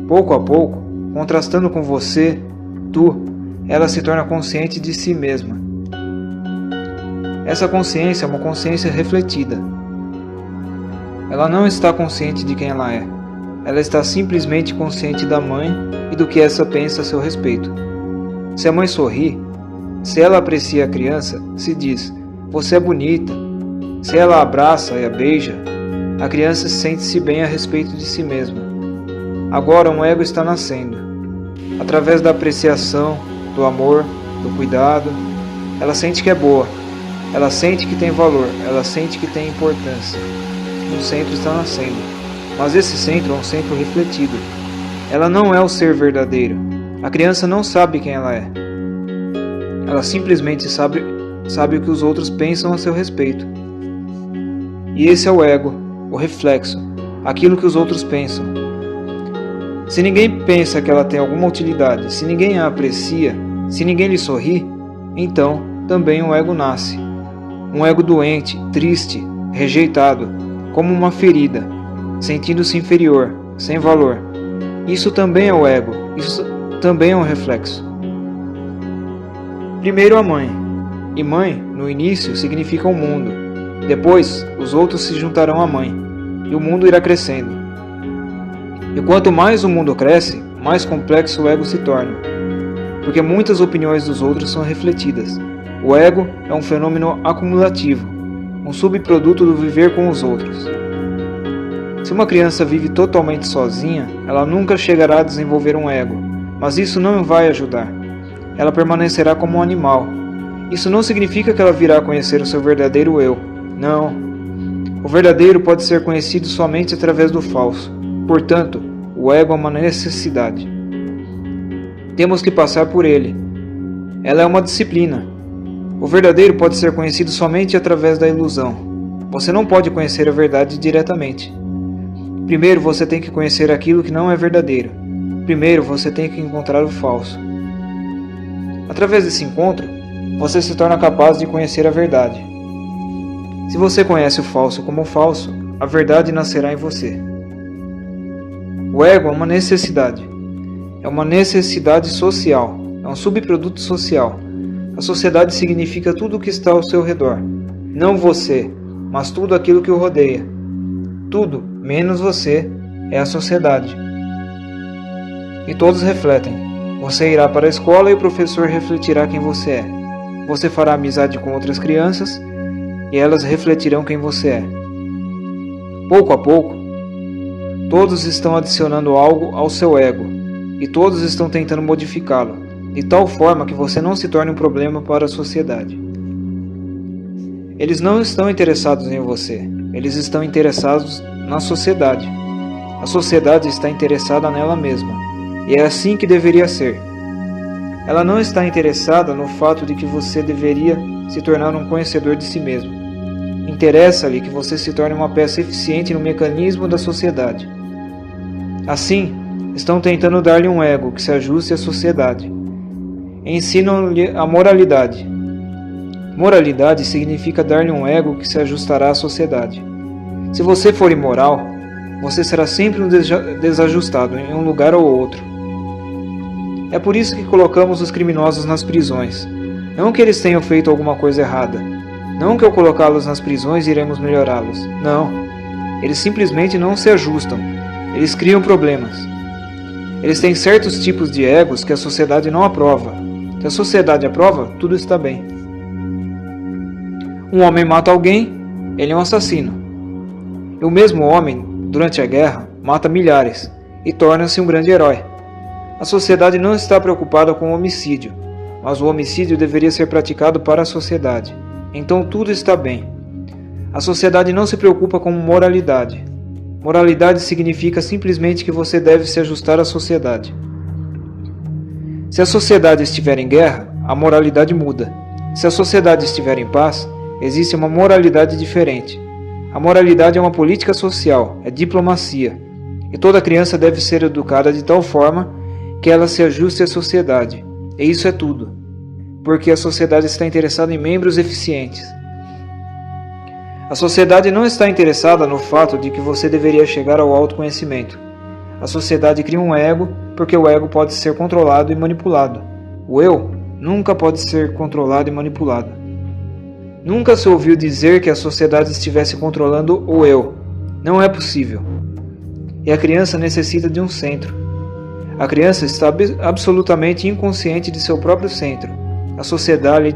pouco a pouco, contrastando com você, tu, ela se torna consciente de si mesma. Essa consciência é uma consciência refletida. Ela não está consciente de quem ela é. ela está simplesmente consciente da mãe e do que essa pensa a seu respeito. Se a mãe sorri, se ela aprecia a criança, se diz, você é bonita. Se ela a abraça e a beija, a criança sente-se bem a respeito de si mesma. Agora um ego está nascendo. Através da apreciação, do amor, do cuidado, ela sente que é boa, ela sente que tem valor, ela sente que tem importância. Um centro está nascendo, mas esse centro é um centro refletido. Ela não é o ser verdadeiro. A criança não sabe quem ela é. Ela simplesmente sabe o que os outros pensam a seu respeito. E esse é o ego, o reflexo, aquilo que os outros pensam. Se ninguém pensa que ela tem alguma utilidade, se ninguém a aprecia, se ninguém lhe sorri, então também um ego nasce. Um ego doente, triste, rejeitado, como uma ferida, sentindo-se inferior, sem valor. Isso também é o ego, isso também é um reflexo. Primeiro a mãe. E mãe, no início, significa o mundo. Depois, os outros se juntarão à mãe, e o mundo irá crescendo. E quanto mais o mundo cresce, mais complexo o ego se torna, porque muitas opiniões dos outros são refletidas. O ego é um fenômeno acumulativo, um subproduto do viver com os outros. Se uma criança vive totalmente sozinha, ela nunca chegará a desenvolver um ego, mas isso não vai ajudar. Ela permanecerá como um animal. Isso não significa que ela virá a conhecer o seu verdadeiro eu. Não. O verdadeiro pode ser conhecido somente através do falso. Portanto, o ego é uma necessidade. Temos que passar por ele. Ela é uma disciplina. O verdadeiro pode ser conhecido somente através da ilusão. Você não pode conhecer a verdade diretamente. Primeiro você tem que conhecer aquilo que não é verdadeiro. Primeiro você tem que encontrar o falso. Através desse encontro, você se torna capaz de conhecer a verdade. Se você conhece o falso como falso, a verdade nascerá em você. O ego é uma necessidade. É uma necessidade social. É um subproduto social. A sociedade significa tudo o que está ao seu redor. Não você, mas tudo aquilo que o rodeia. Tudo, menos você, é a sociedade. E todos refletem. Você irá para a escola e o professor refletirá quem você é. Você fará amizade com outras crianças e elas refletirão quem você é. Pouco a pouco, todos estão adicionando algo ao seu ego e todos estão tentando modificá-lo, de tal forma que você não se torne um problema para a sociedade. Eles não estão interessados em você, eles estão interessados na sociedade. A sociedade está interessada nela mesma, e é assim que deveria ser. Ela não está interessada no fato de que você deveria se tornar um conhecedor de si mesmo. Interessa-lhe que você se torne uma peça eficiente no mecanismo da sociedade. Assim, estão tentando dar-lhe um ego que se ajuste à sociedade. Ensinam-lhe a moralidade. Moralidade significa dar-lhe um ego que se ajustará à sociedade. Se você for imoral, você será sempre um desajustado em um lugar ou outro. É por isso que colocamos os criminosos nas prisões. Não que eles tenham feito alguma coisa errada. Não que ao colocá-los nas prisões iremos melhorá-los. Não. Eles simplesmente não se ajustam. Eles criam problemas. Eles têm certos tipos de egos que a sociedade não aprova. Se a sociedade aprova, tudo está bem. Um homem mata alguém, ele é um assassino. E o mesmo homem, durante a guerra, mata milhares e torna-se um grande herói. A sociedade não está preocupada com o homicídio, mas o homicídio deveria ser praticado para a sociedade. Então tudo está bem. A sociedade não se preocupa com moralidade. Moralidade significa simplesmente que você deve se ajustar à sociedade. Se a sociedade estiver em guerra, a moralidade muda. Se a sociedade estiver em paz, existe uma moralidade diferente. A moralidade é uma política social, é diplomacia. E toda criança deve ser educada de tal forma que ela se ajuste à sociedade. E isso é tudo. Porque a sociedade está interessada em membros eficientes. A sociedade não está interessada no fato de que você deveria chegar ao autoconhecimento. A sociedade cria um ego porque o ego pode ser controlado e manipulado. O eu nunca pode ser controlado e manipulado. Nunca se ouviu dizer que a sociedade estivesse controlando o eu. Não é possível. e a criança necessita de um centro. A criança está absolutamente inconsciente de seu próprio centro. A sociedade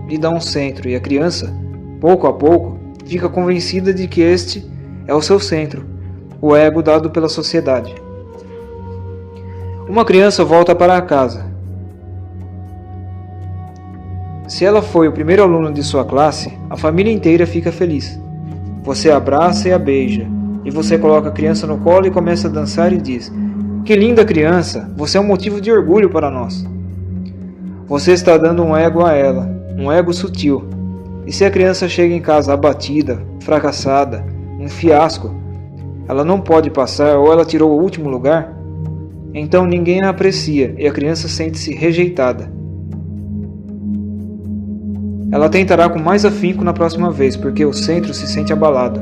lhe dá um centro e a criança, pouco a pouco, fica convencida de que este é o seu centro, o ego dado pela sociedade. Uma criança volta para casa. Se ela foi o primeiro aluno de sua classe, a família inteira fica feliz. Você a abraça e a beija, e você coloca a criança no colo e começa a dançar e diz: "Que linda criança, você é um motivo de orgulho para nós." Você está dando um ego a ela, um ego sutil. E se a criança chega em casa abatida, fracassada, um fiasco, ela não pode passar ou ela tirou o último lugar, então ninguém a aprecia e a criança sente-se rejeitada. Ela tentará com mais afinco na próxima vez, porque o centro se sente abalado.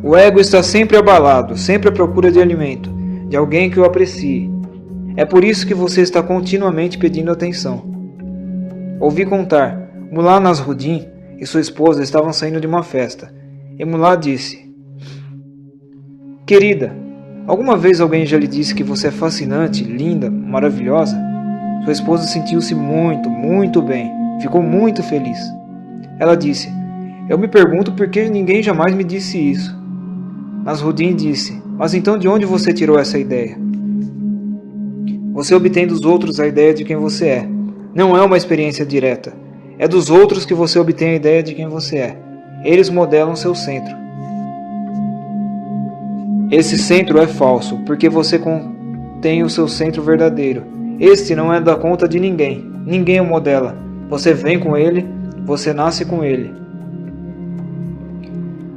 O ego está sempre abalado, sempre à procura de alimento, de alguém que o aprecie. É por isso que você está continuamente pedindo atenção. Ouvi contar, Mullah Nasruddin e sua esposa estavam saindo de uma festa, e Mullah disse: "Querida, alguma vez alguém já lhe disse que você é fascinante, linda, maravilhosa?" Sua esposa sentiu-se muito bem. Ficou muito feliz. Ela disse: "Eu me pergunto por que ninguém jamais me disse isso." Nasruddin disse: "Mas então de onde você tirou essa ideia?" Você obtém dos outros a ideia de quem você é. Não é uma experiência direta. É dos outros que você obtém a ideia de quem você é. Eles modelam seu centro. Esse centro é falso, porque você contém o seu centro verdadeiro. Este não é da conta de ninguém. Ninguém o modela. Você vem com ele, você nasce com ele.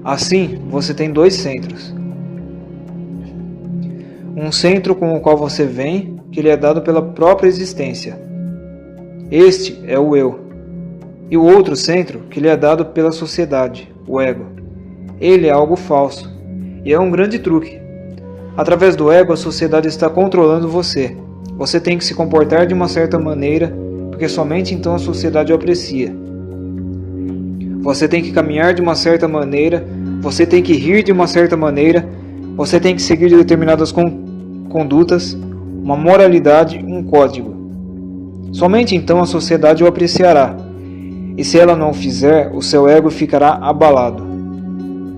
Assim, você tem dois centros. Um centro com o qual você vem, que lhe é dado pela própria existência. Este é o eu. E o outro centro, que lhe é dado pela sociedade, o ego. Ele é algo falso, e é um grande truque. Através do ego, a sociedade está controlando você. Você tem que se comportar de uma certa maneira, porque somente então a sociedade o aprecia. Você tem que caminhar de uma certa maneira, você tem que rir de uma certa maneira, você tem que seguir determinadas condutas, uma moralidade, um código. Somente então a sociedade o apreciará, e se ela não o fizer, o seu ego ficará abalado.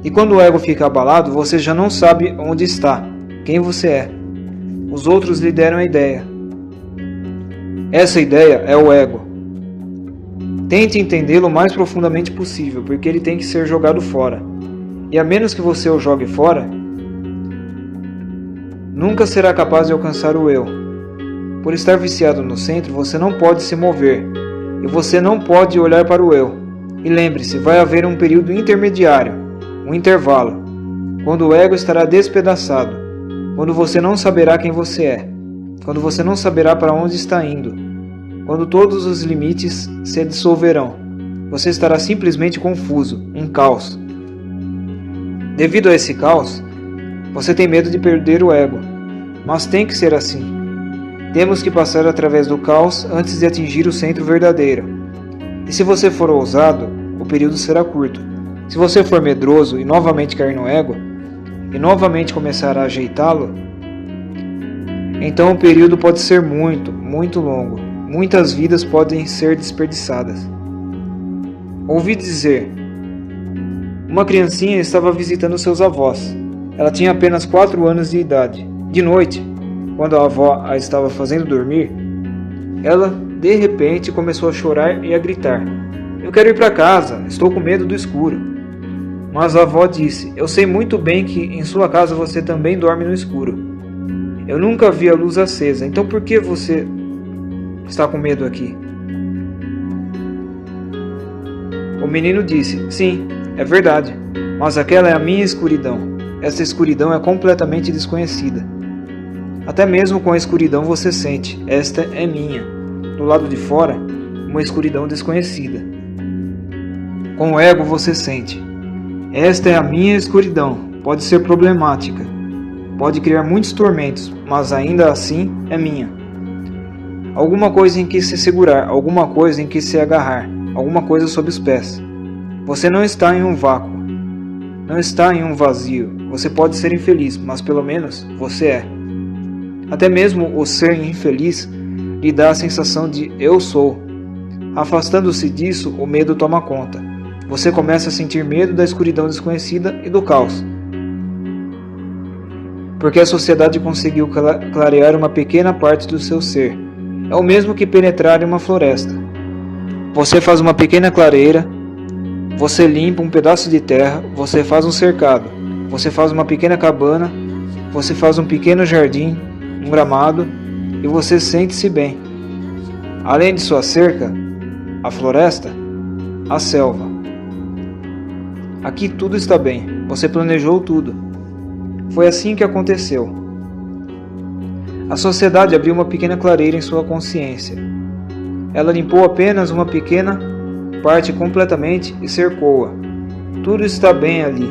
E quando o ego fica abalado, você já não sabe onde está, quem você é. Os outros lhe deram a ideia. Essa ideia é o ego. Tente entendê-lo o mais profundamente possível, porque ele tem que ser jogado fora. E a menos que você o jogue fora, nunca será capaz de alcançar o eu. Por estar viciado no centro, você não pode se mover, e você não pode olhar para o eu. E lembre-se, vai haver um período intermediário, um intervalo, quando o ego estará despedaçado, quando você não saberá quem você é, quando você não saberá para onde está indo, quando todos os limites se dissolverão. Você estará simplesmente confuso, um caos. Devido a esse caos, você tem medo de perder o ego, mas tem que ser assim. Temos que passar através do caos antes de atingir o centro verdadeiro. E se você for ousado, o período será curto. Se você for medroso e novamente cair no ego, e novamente começar a ajeitá-lo, então o período pode ser muito longo. Muitas vidas podem ser desperdiçadas. Ouvi dizer: uma criancinha estava visitando seus avós. Ela tinha apenas 4 anos de idade. De noite, quando a avó a estava fazendo dormir, ela, de repente, começou a chorar e a gritar: "Eu quero ir para casa, estou com medo do escuro." Mas a avó disse: "Eu sei muito bem que em sua casa você também dorme no escuro. Eu nunca vi a luz acesa, então por que você está com medo aqui?" O menino disse: "Sim, é verdade, mas aquela é a minha escuridão. Essa escuridão é completamente desconhecida. Até mesmo com a escuridão você sente, esta é minha. Do lado de fora, uma escuridão desconhecida. Com o ego você sente, esta é a minha escuridão, pode ser problemática, pode criar muitos tormentos, mas ainda assim é minha. Alguma coisa em que se segurar, alguma coisa em que se agarrar, alguma coisa sob os pés. Você não está em um vácuo. não está em um vazio. Você pode ser infeliz, mas pelo menos você é. Até mesmo o ser infeliz lhe dá a sensação de eu sou. Afastando-se disso, o medo toma conta. Você começa a sentir medo da escuridão desconhecida e do caos. Porque a sociedade conseguiu clarear uma pequena parte do seu ser. É o mesmo que penetrar em uma floresta. Você faz uma pequena clareira, você limpa um pedaço de terra, você faz um cercado, você faz uma pequena cabana, você faz um pequeno jardim, um gramado, e você sente-se bem. Além de sua cerca, a floresta, a selva. Aqui tudo está bem, você planejou tudo. Foi assim que aconteceu. A sociedade abriu uma pequena clareira em sua consciência. Ela limpou apenas uma pequena parte completamente e cercou-a. Tudo está bem ali.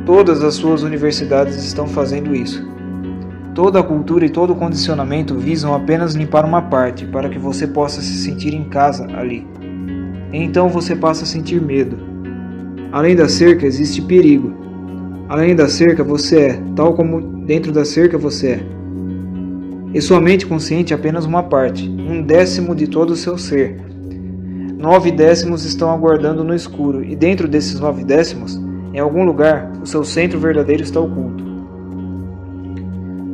Todas as suas universidades estão fazendo isso. Toda a cultura e todo o condicionamento visam apenas limpar uma parte para que você possa se sentir em casa ali. Então você passa a sentir medo. Além da cerca existe perigo. Além da cerca você é, tal como dentro da cerca você é. E sua mente consciente é apenas uma parte, 1/10 de todo o seu ser. 9/10 estão aguardando no escuro, e dentro desses 9/10, em algum lugar, o seu centro verdadeiro está oculto.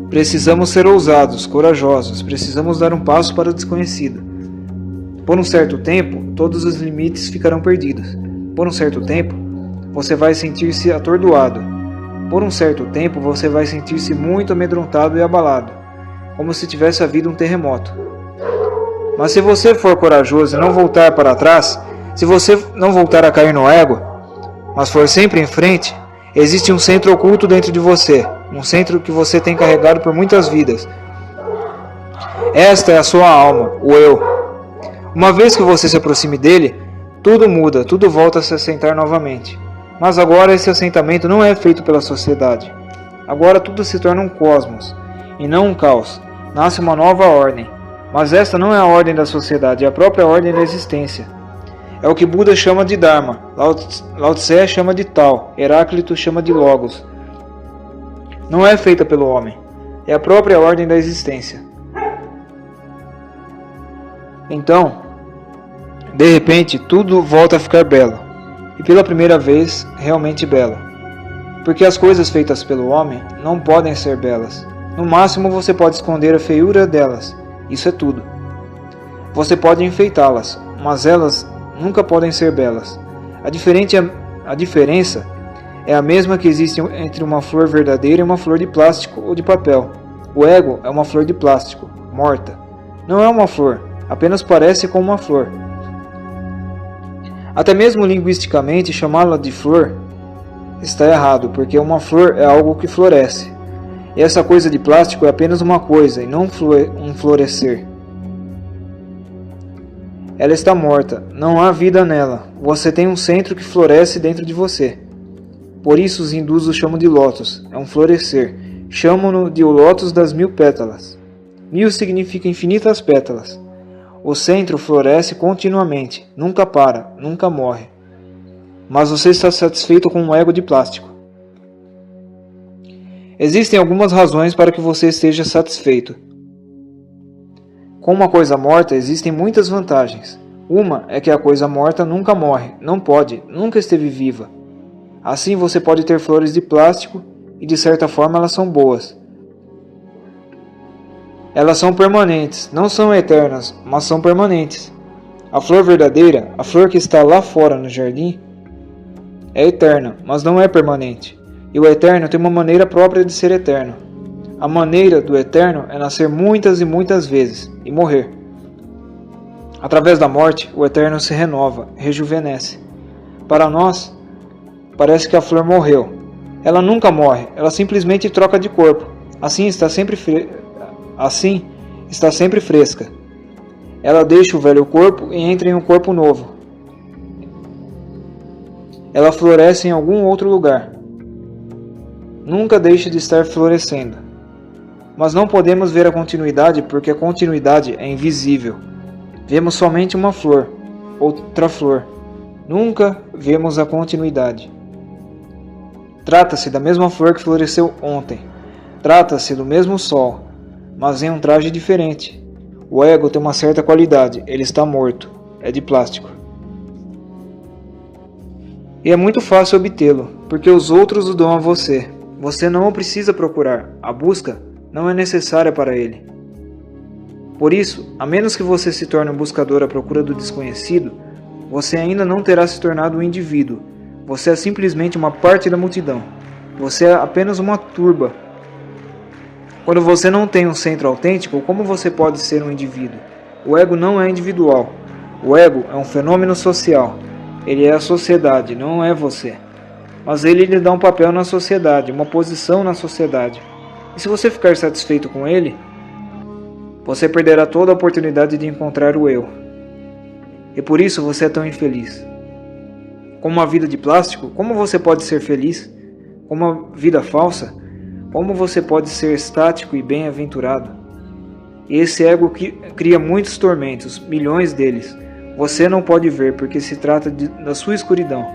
Precisamos ser ousados, corajosos, precisamos dar um passo para o desconhecido. Por um certo tempo, todos os limites ficarão perdidos. Por um certo tempo, você vai sentir-se atordoado. Por um certo tempo, você vai sentir-se muito amedrontado e abalado, como se tivesse havido um terremoto. Mas se você for corajoso e não voltar para trás, se você não voltar a cair no ego, mas for sempre em frente, existe um centro oculto dentro de você, um centro que você tem carregado por muitas vidas. Esta é a sua alma, o eu. Uma vez que você se aproxime dele, tudo muda, tudo volta a se assentar novamente. Mas agora esse assentamento não é feito pela sociedade. Agora tudo se torna um cosmos, e não um caos. Nasce uma nova ordem. Mas esta não é a ordem da sociedade, é a própria ordem da existência. É o que Buda chama de Dharma, Lao Tse chama de Tao, Heráclito chama de Logos. Não é feita pelo homem, é a própria ordem da existência. Então, de repente, tudo volta a ficar belo, e pela primeira vez, realmente belo. Porque as coisas feitas pelo homem não podem ser belas. No máximo você pode esconder a feiura delas, isso é tudo. Você pode enfeitá-las, mas elas nunca podem ser belas. A diferença é a mesma que existe entre uma flor verdadeira e uma flor de plástico ou de papel. O ego é uma flor de plástico, morta. Não é uma flor, apenas parece com uma flor. Até mesmo linguisticamente, chamá-la de flor está errado, porque uma flor é algo que floresce. E essa coisa de plástico é apenas uma coisa, e não um florescer. Ela está morta, não há vida nela. Você tem um centro que floresce dentro de você. Por isso os hindus o chamam de lótus, é um florescer. Chamam-no de o lótus das 1000 pétalas. 1000 significa infinitas pétalas. O centro floresce continuamente, nunca para, nunca morre. Mas você está satisfeito com um ego de plástico. Existem algumas razões para que você esteja satisfeito. Com uma coisa morta existem muitas vantagens. Uma é que a coisa morta nunca morre, não pode, nunca esteve viva. Assim você pode ter flores de plástico e de certa forma elas são boas. Elas são permanentes, não são eternas, mas são permanentes. A flor verdadeira, a flor que está lá fora no jardim, é eterna, mas não é permanente. E o eterno tem uma maneira própria de ser eterno. A maneira do eterno é nascer muitas e muitas vezes e morrer. Através da morte, o eterno se renova, rejuvenesce. Para nós, parece que a flor morreu. Ela nunca morre, ela simplesmente troca de corpo. Assim está sempre fresca. Ela deixa o velho corpo e entra em um corpo novo. Ela floresce em algum outro lugar. Nunca deixa de estar florescendo. Mas não podemos ver a continuidade porque a continuidade é invisível. Vemos somente uma flor. outra flor. Nunca vemos a continuidade. Trata-se da mesma flor que floresceu ontem. Trata-se do mesmo sol, mas em um traje diferente. O ego tem uma certa qualidade, ele está morto, é de plástico. E é muito fácil obtê-lo, porque os outros o dão a você. Você não o precisa procurar, a busca não é necessária para ele. Por isso, a menos que você se torne um buscador à procura do desconhecido, você ainda não terá se tornado um indivíduo. Você é simplesmente uma parte da multidão. Você é apenas uma turba. Quando você não tem um centro autêntico, como você pode ser um indivíduo? O ego não é individual. O ego é um fenômeno social. Ele é a sociedade, não é você. Mas ele lhe dá um papel na sociedade, uma posição na sociedade. E se você ficar satisfeito com ele, você perderá toda a oportunidade de encontrar o eu. E por isso você é tão infeliz. Com uma vida de plástico, como você pode ser feliz? Com uma vida falsa, como você pode ser estático e bem-aventurado? E esse ego cria muitos tormentos, milhões deles. Você não pode ver porque se trata da sua escuridão.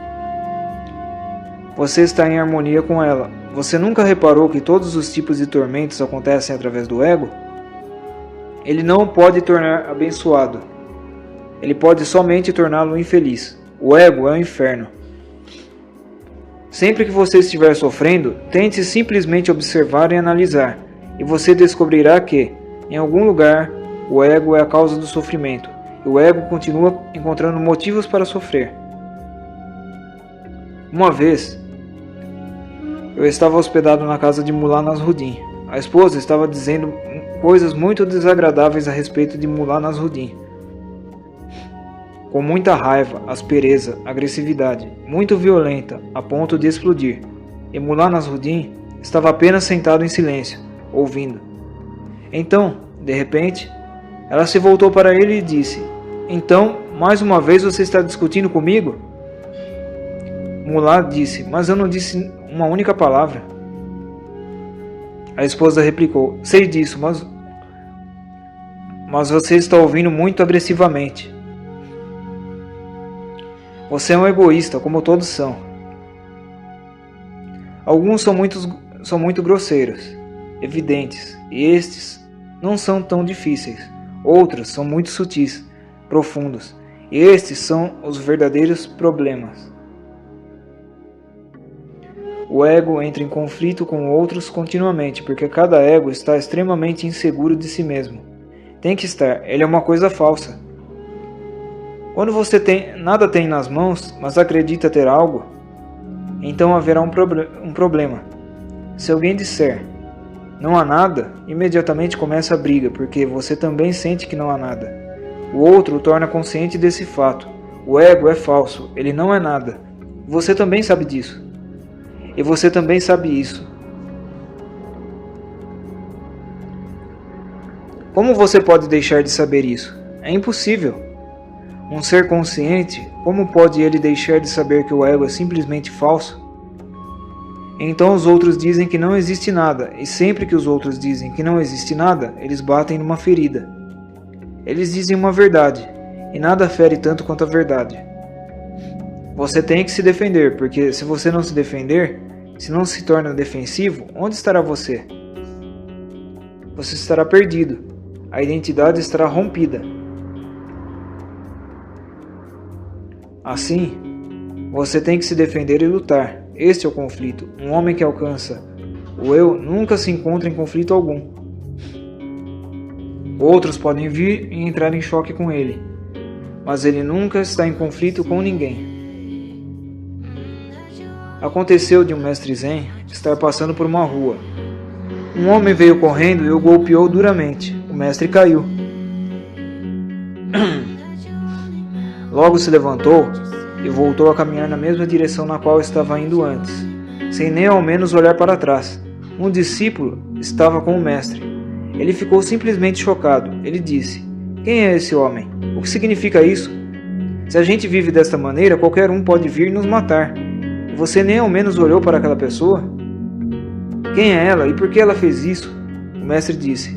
Você está em harmonia com ela. Você nunca reparou que todos os tipos de tormentos acontecem através do ego? Ele não pode tornar abençoado. Ele pode somente torná-lo infeliz. O ego é o inferno. Sempre que você estiver sofrendo, tente simplesmente observar e analisar, e você descobrirá que, em algum lugar, o ego é a causa do sofrimento, e o ego continua encontrando motivos para sofrer. Uma vez, eu estava hospedado na casa de Mullah Nasruddin. A esposa estava dizendo coisas muito desagradáveis a respeito de Mullah Nasruddin. Com muita raiva, aspereza, agressividade, muito violenta, a ponto de explodir. E Mullah Nasruddin estava apenas sentado em silêncio, ouvindo. Então, de repente, ela se voltou para ele e disse: "Então, mais uma vez você está discutindo comigo?" Mullah disse: "Mas eu não disse uma única palavra." A esposa replicou: "Sei disso, mas você está ouvindo muito agressivamente. Você é um egoísta, como todos são. Alguns são muito grosseiros, evidentes, e estes não são tão difíceis. Outros são muito sutis, profundos, e estes são os verdadeiros problemas." O ego entra em conflito com outros continuamente, porque cada ego está extremamente inseguro de si mesmo. Tem que estar, ele é uma coisa falsa. Quando você nada tem nas mãos, mas acredita ter algo, então haverá um problema. Se alguém disser, não há nada, imediatamente começa a briga, porque você também sente que não há nada. O outro o torna consciente desse fato. O ego é falso, ele não é nada. Você também sabe disso. E você também sabe isso. Como você pode deixar de saber isso? É impossível. Um ser consciente, como pode ele deixar de saber que o ego é simplesmente falso? Então os outros dizem que não existe nada, e sempre que os outros dizem que não existe nada, eles batem numa ferida. Eles dizem uma verdade, e nada fere tanto quanto a verdade. Você tem que se defender, porque se você não se defender, se não se torna defensivo, onde estará você? Você estará perdido. A identidade estará rompida. Assim, você tem que se defender e lutar. Este é o conflito. Um homem que alcança o eu nunca se encontra em conflito algum. Outros podem vir e entrar em choque com ele, mas ele nunca está em conflito com ninguém. Aconteceu de um mestre Zen estar passando por uma rua. Um homem veio correndo e o golpeou duramente. O mestre caiu. Logo se levantou e voltou a caminhar na mesma direção na qual estava indo antes, sem nem ao menos olhar para trás. Um discípulo estava com o mestre. Ele ficou simplesmente chocado. Ele disse: "Quem é esse homem? O que significa isso? Se a gente vive desta maneira, qualquer um pode vir nos matar. Você nem ao menos olhou para aquela pessoa? Quem é ela e por que ela fez isso?" O mestre disse: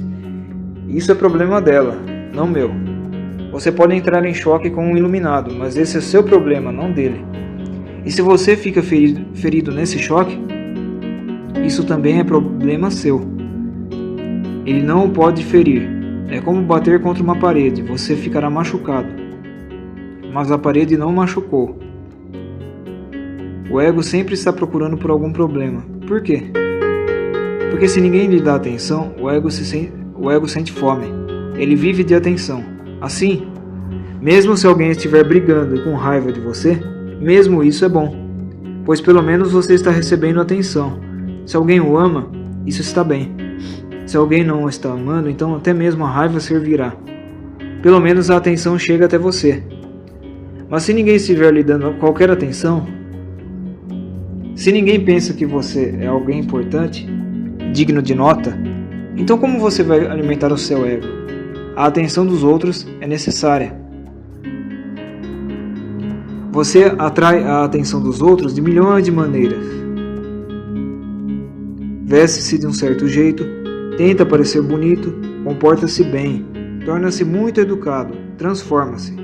"Isso é problema dela, não meu." Você pode entrar em choque com um iluminado, mas esse é seu problema, não dele. E se você fica ferido nesse choque, isso também é problema seu. Ele não o pode ferir. É como bater contra uma parede, você ficará machucado. Mas a parede não o machucou. O ego sempre está procurando por algum problema. Por quê? Porque se ninguém lhe dá atenção, o ego sente fome. Ele vive de atenção. Assim, mesmo se alguém estiver brigando e com raiva de você, mesmo isso é bom, pois pelo menos você está recebendo atenção. Se alguém o ama, isso está bem. Se alguém não o está amando, então até mesmo a raiva servirá. Pelo menos a atenção chega até você. Mas se ninguém estiver lhe dando qualquer atenção, se ninguém pensa que você é alguém importante, digno de nota, então como você vai alimentar o seu ego? A atenção dos outros é necessária. Você atrai a atenção dos outros de milhões de maneiras. Veste-se de um certo jeito, tenta parecer bonito, comporta-se bem, torna-se muito educado, transforma-se.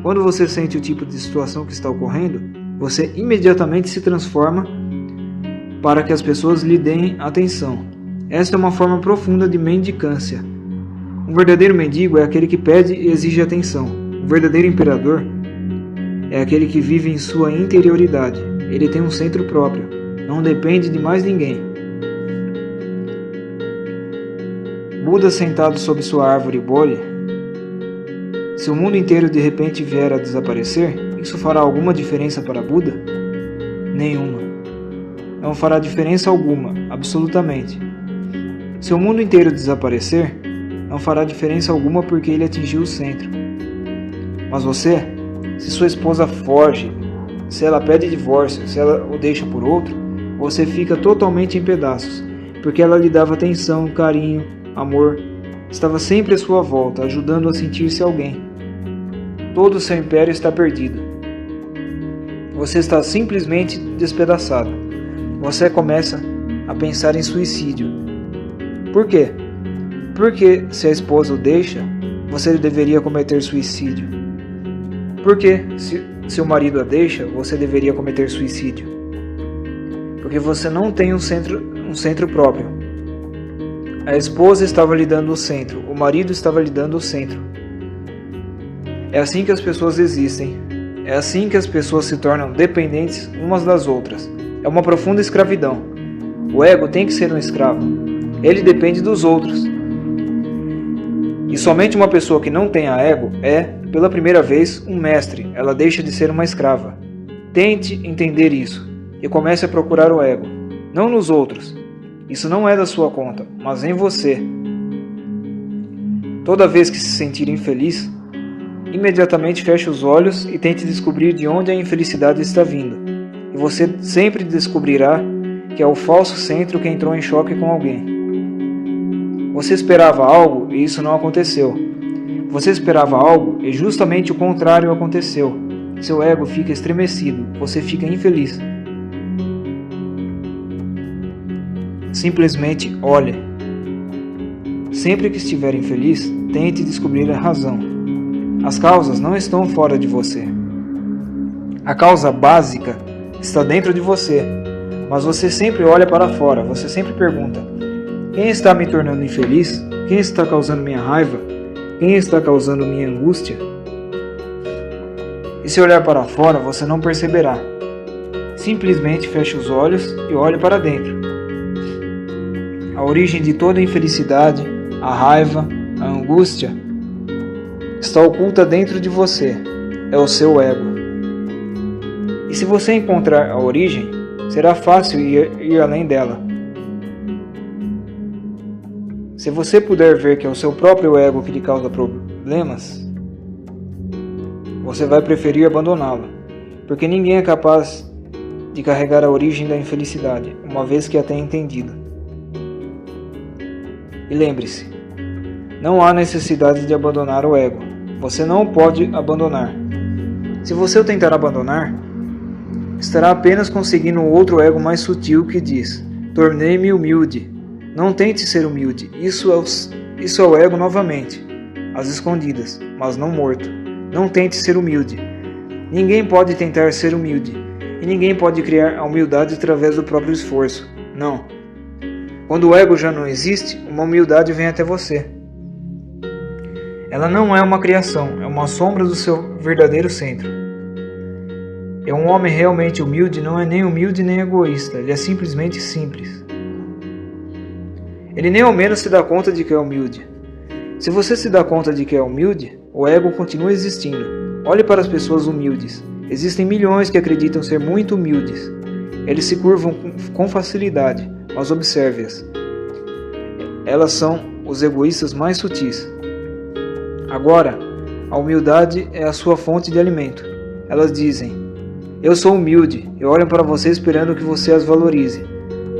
Quando você sente o tipo de situação que está ocorrendo, você imediatamente se transforma para que as pessoas lhe deem atenção. Esta é uma forma profunda de mendicância. Um verdadeiro mendigo é aquele que pede e exige atenção. Um verdadeiro imperador é aquele que vive em sua interioridade. Ele tem um centro próprio, não depende de mais ninguém. Buda sentado sob sua árvore Bodhi. Se o mundo inteiro de repente vier a desaparecer, isso fará alguma diferença para Buda? Nenhuma. Não fará diferença alguma, absolutamente. Se o mundo inteiro desaparecer, não fará diferença alguma porque ele atingiu o centro. Mas você, se sua esposa foge, se ela pede divórcio, se ela o deixa por outro, você fica totalmente em pedaços, porque ela lhe dava atenção, carinho, amor, estava sempre à sua volta, ajudando a sentir-se alguém. Todo o seu império está perdido. Você está simplesmente despedaçado. Você começa a pensar em suicídio. Por quê? Porque se a esposa o deixa, você deveria cometer suicídio. Porque se o marido a deixa, você deveria cometer suicídio. Porque você não tem um centro próprio. A esposa estava lhe dando o centro, o marido estava lhe dando o centro. É assim que as pessoas existem. É assim que as pessoas se tornam dependentes umas das outras. É uma profunda escravidão. O ego tem que ser um escravo. Ele depende dos outros. E somente uma pessoa que não tenha ego é, pela primeira vez, um mestre. Ela deixa de ser uma escrava. Tente entender isso e comece a procurar o ego, não nos outros. Isso não é da sua conta, mas em você. Toda vez que se sentir infeliz, imediatamente feche os olhos e tente descobrir de onde a infelicidade está vindo. E você sempre descobrirá que é o falso centro que entrou em choque com alguém. Você esperava algo e isso não aconteceu. Você esperava algo e justamente o contrário aconteceu. Seu ego fica estremecido, você fica infeliz. Simplesmente olhe. Sempre que estiver infeliz, tente descobrir a razão. As causas não estão fora de você. A causa básica está dentro de você, mas você sempre olha para fora, você sempre pergunta: quem está me tornando infeliz? Quem está causando minha raiva? Quem está causando minha angústia? E se olhar para fora, você não perceberá. Simplesmente feche os olhos e olhe para dentro. A origem de toda a infelicidade, a raiva, a angústia, está oculta dentro de você. É o seu ego. E se você encontrar a origem, será fácil ir além dela. Se você puder ver que é o seu próprio ego que lhe causa problemas, você vai preferir abandoná-lo, porque ninguém é capaz de carregar a origem da infelicidade, uma vez que a tenha entendido. E lembre-se, não há necessidade de abandonar o ego. Você não o pode abandonar. Se você o tentar abandonar, estará apenas conseguindo um outro ego mais sutil que diz: tornei-me humilde. Não tente ser humilde. Isso é o ego novamente. às escondidas, mas não morto. Não tente ser humilde. Ninguém pode tentar ser humilde, e ninguém pode criar a humildade através do próprio esforço. Não. Quando o ego já não existe, uma humildade vem até você. Ela não é uma criação, é uma sombra do seu verdadeiro centro. E um homem realmente humilde não é nem humilde nem egoísta, ele é simplesmente simples. Ele nem ao menos se dá conta de que é humilde. Se você se dá conta de que é humilde, o ego continua existindo. Olhe para as pessoas humildes. Existem milhões que acreditam ser muito humildes. Eles se curvam com facilidade, mas observe-as. Elas são os egoístas mais sutis. Agora, a humildade é a sua fonte de alimento. Elas dizem: eu sou humilde, e olham para você esperando que você as valorize.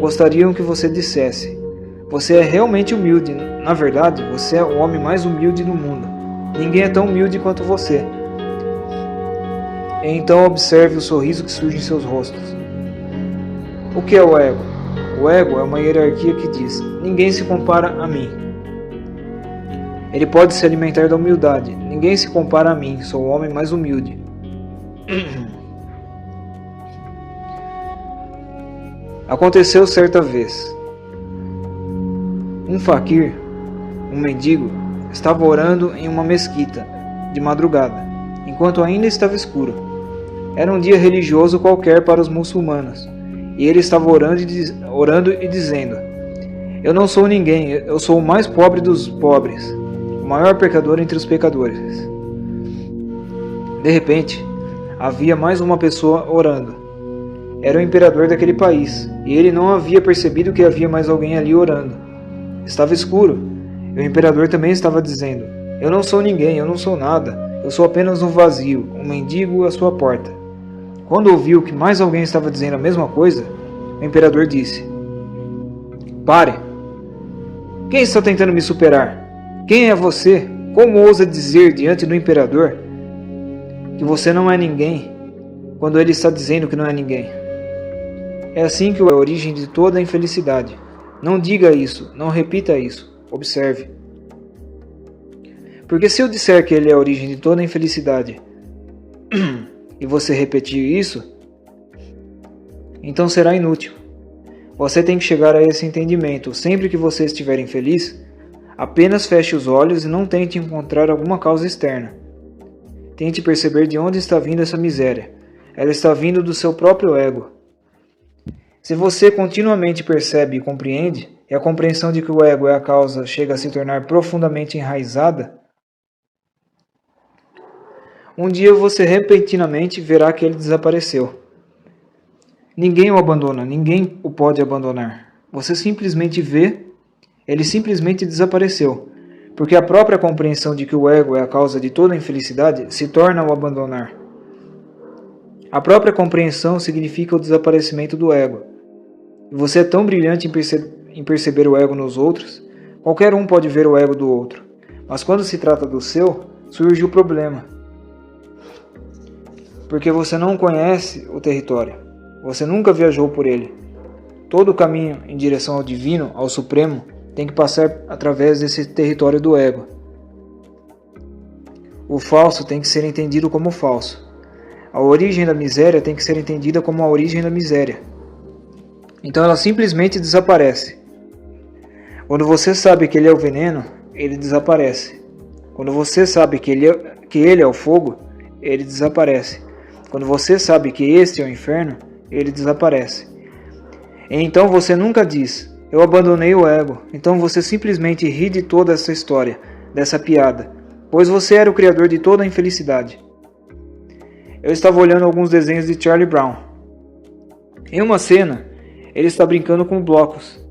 Gostariam que você dissesse: você é realmente humilde. Na verdade, você é o homem mais humilde do mundo. Ninguém é tão humilde quanto você. E então observe o sorriso que surge em seus rostos. O que é o ego? O ego é uma hierarquia que diz: ninguém se compara a mim. Ele pode se alimentar da humildade. Ninguém se compara a mim, sou o homem mais humilde. Aconteceu certa vez. Um faquir, um mendigo, estava orando em uma mesquita de madrugada, enquanto ainda estava escuro. Era um dia religioso qualquer para os muçulmanos, e ele estava orando e dizendo: eu não sou ninguém, eu sou o mais pobre dos pobres, o maior pecador entre os pecadores. De repente, havia mais uma pessoa orando. Era o imperador daquele país, e ele não havia percebido que havia mais alguém ali orando. Estava escuro, e o imperador também estava dizendo: eu não sou ninguém, eu não sou nada, eu sou apenas um vazio, um mendigo à sua porta. Quando ouviu que mais alguém estava dizendo a mesma coisa, o imperador disse: pare! Quem está tentando me superar? Quem é você? Como ousa dizer diante do imperador que você não é ninguém, quando ele está dizendo que não é ninguém? É assim que é a origem de toda a infelicidade. Não diga isso, não repita isso, observe. Porque se eu disser que ele é a origem de toda a infelicidade, e você repetir isso, então será inútil. Você tem que chegar a esse entendimento. Sempre que você estiver infeliz, apenas feche os olhos e não tente encontrar alguma causa externa. Tente perceber de onde está vindo essa miséria. Ela está vindo do seu próprio ego. Se você continuamente percebe e compreende, e a compreensão de que o ego é a causa chega a se tornar profundamente enraizada, um dia você repentinamente verá que ele desapareceu. Ninguém o abandona, ninguém o pode abandonar. Você simplesmente vê, ele simplesmente desapareceu, porque a própria compreensão de que o ego é a causa de toda a infelicidade se torna o abandonar. A própria compreensão significa o desaparecimento do ego. E você é tão brilhante em perceber o ego nos outros, qualquer um pode ver o ego do outro. Mas quando se trata do seu, surge o problema. Porque você não conhece o território. Você nunca viajou por ele. Todo o caminho em direção ao divino, ao supremo, tem que passar através desse território do ego. O falso tem que ser entendido como falso. A origem da miséria tem que ser entendida como a origem da miséria. Então ela simplesmente desaparece. Quando você sabe que ele é o veneno, ele desaparece. Quando você sabe que ele é o fogo, ele desaparece. Quando você sabe que este é o inferno, ele desaparece. E então você nunca diz: eu abandonei o ego. Então você simplesmente ri de toda essa história, dessa piada, pois você era o criador de toda a infelicidade. Eu estava olhando alguns desenhos de Charlie Brown. Em uma cena, ele está brincando com blocos,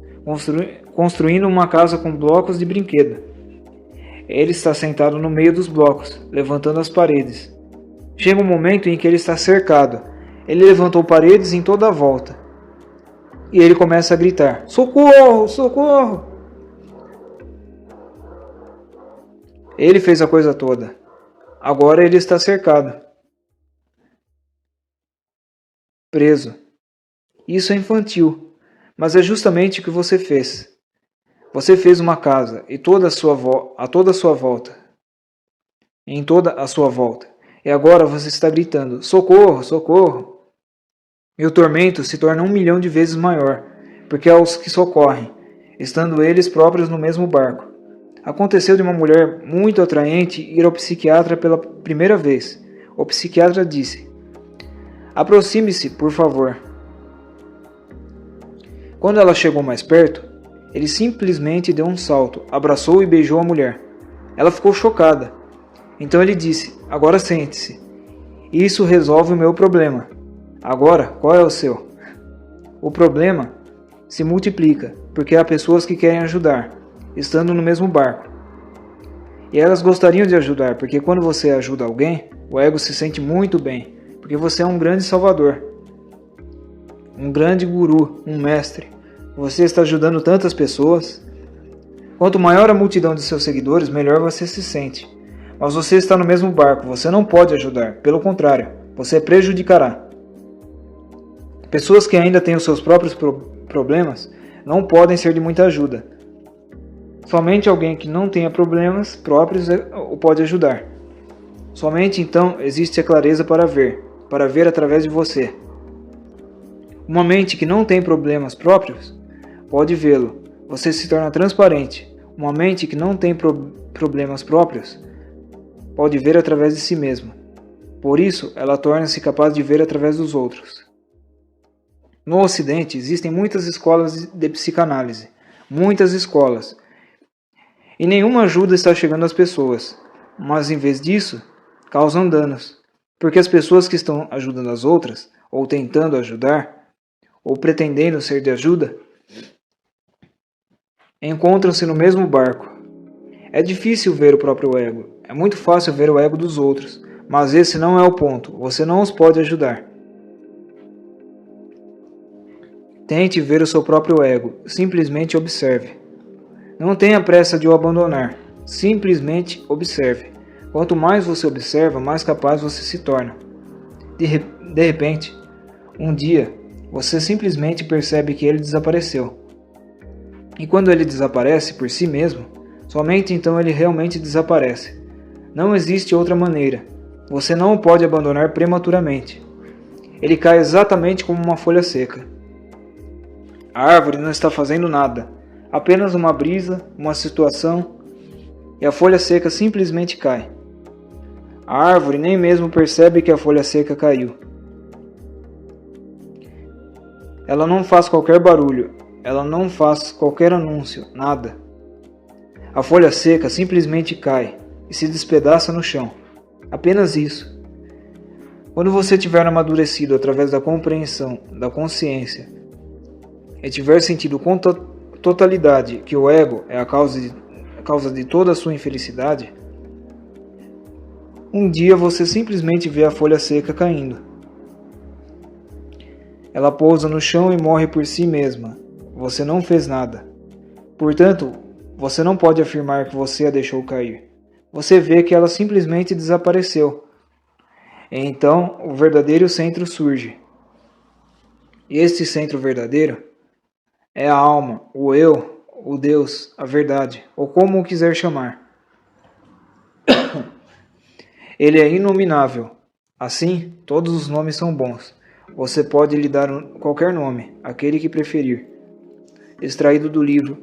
construindo uma casa com blocos de brinquedo. Ele está sentado no meio dos blocos, levantando as paredes. Chega um momento em que ele está cercado. Ele levantou paredes em toda a volta. E ele começa a gritar: socorro, socorro! Ele fez a coisa toda. Agora ele está cercado. Preso. Isso é infantil, mas é justamente o que você fez. Você fez uma casa e a toda a sua volta. em toda a sua volta. E agora você está gritando: socorro, socorro! E o tormento se torna 1.000.000 de vezes maior, porque aos que socorrem, estando eles próprios no mesmo barco. Aconteceu de uma mulher muito atraente ir ao psiquiatra pela primeira vez. O psiquiatra disse: aproxime-se, por favor. Quando ela chegou mais perto, ele simplesmente deu um salto, abraçou e beijou a mulher. Ela ficou chocada. Então ele disse: agora sente-se. Isso resolve o meu problema. Agora, qual é o seu? O problema se multiplica, porque há pessoas que querem ajudar, estando no mesmo barco. E elas gostariam de ajudar, porque quando você ajuda alguém, o ego se sente muito bem, porque você é um grande salvador, um grande guru, um mestre. Você está ajudando tantas pessoas. Quanto maior a multidão de seus seguidores, melhor você se sente. Mas você está no mesmo barco, você não pode ajudar, pelo contrário, você prejudicará. Pessoas que ainda têm os seus próprios problemas não podem ser de muita ajuda. Somente alguém que não tenha problemas próprios o pode ajudar. Somente então existe a clareza para ver através de você. Uma mente que não tem problemas próprios pode vê-lo. Você se torna transparente. Uma mente que não tem problemas próprios pode ver através de si mesma. Por isso, ela torna-se capaz de ver através dos outros. No Ocidente, existem muitas escolas de psicanálise. Muitas escolas. E nenhuma ajuda está chegando às pessoas. Mas, em vez disso, causam danos. Porque as pessoas que estão ajudando as outras, ou tentando ajudar, ou pretendendo ser de ajuda, encontram-se no mesmo barco. É difícil ver o próprio ego. É muito fácil ver o ego dos outros. Mas esse não é o ponto. Você não os pode ajudar. Tente ver o seu próprio ego. Simplesmente observe. Não tenha pressa de o abandonar. Simplesmente observe. Quanto mais você observa, mais capaz você se torna. De repente, um dia, você simplesmente percebe que ele desapareceu. E quando ele desaparece por si mesmo, somente então ele realmente desaparece. Não existe outra maneira. Você não o pode abandonar prematuramente. Ele cai exatamente como uma folha seca. A árvore não está fazendo nada. Apenas uma brisa, uma situação, e a folha seca simplesmente cai. A árvore nem mesmo percebe que a folha seca caiu. Ela não faz qualquer barulho, ela não faz qualquer anúncio, nada. A folha seca simplesmente cai e se despedaça no chão. Apenas isso. Quando você tiver amadurecido através da compreensão, da consciência, e tiver sentido com totalidade que o ego é a causa de toda a sua infelicidade, um dia você simplesmente vê a folha seca caindo. Ela pousa no chão e morre por si mesma. Você não fez nada. Portanto, você não pode afirmar que você a deixou cair. Você vê que ela simplesmente desapareceu. Então, o verdadeiro centro surge. E este centro verdadeiro é a alma, o eu, o Deus, a verdade, ou como o quiser chamar. Ele é inominável. Assim, todos os nomes são bons. Você pode lhe dar qualquer nome, aquele que preferir. Extraído do livro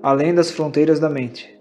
Além das Fronteiras da Mente.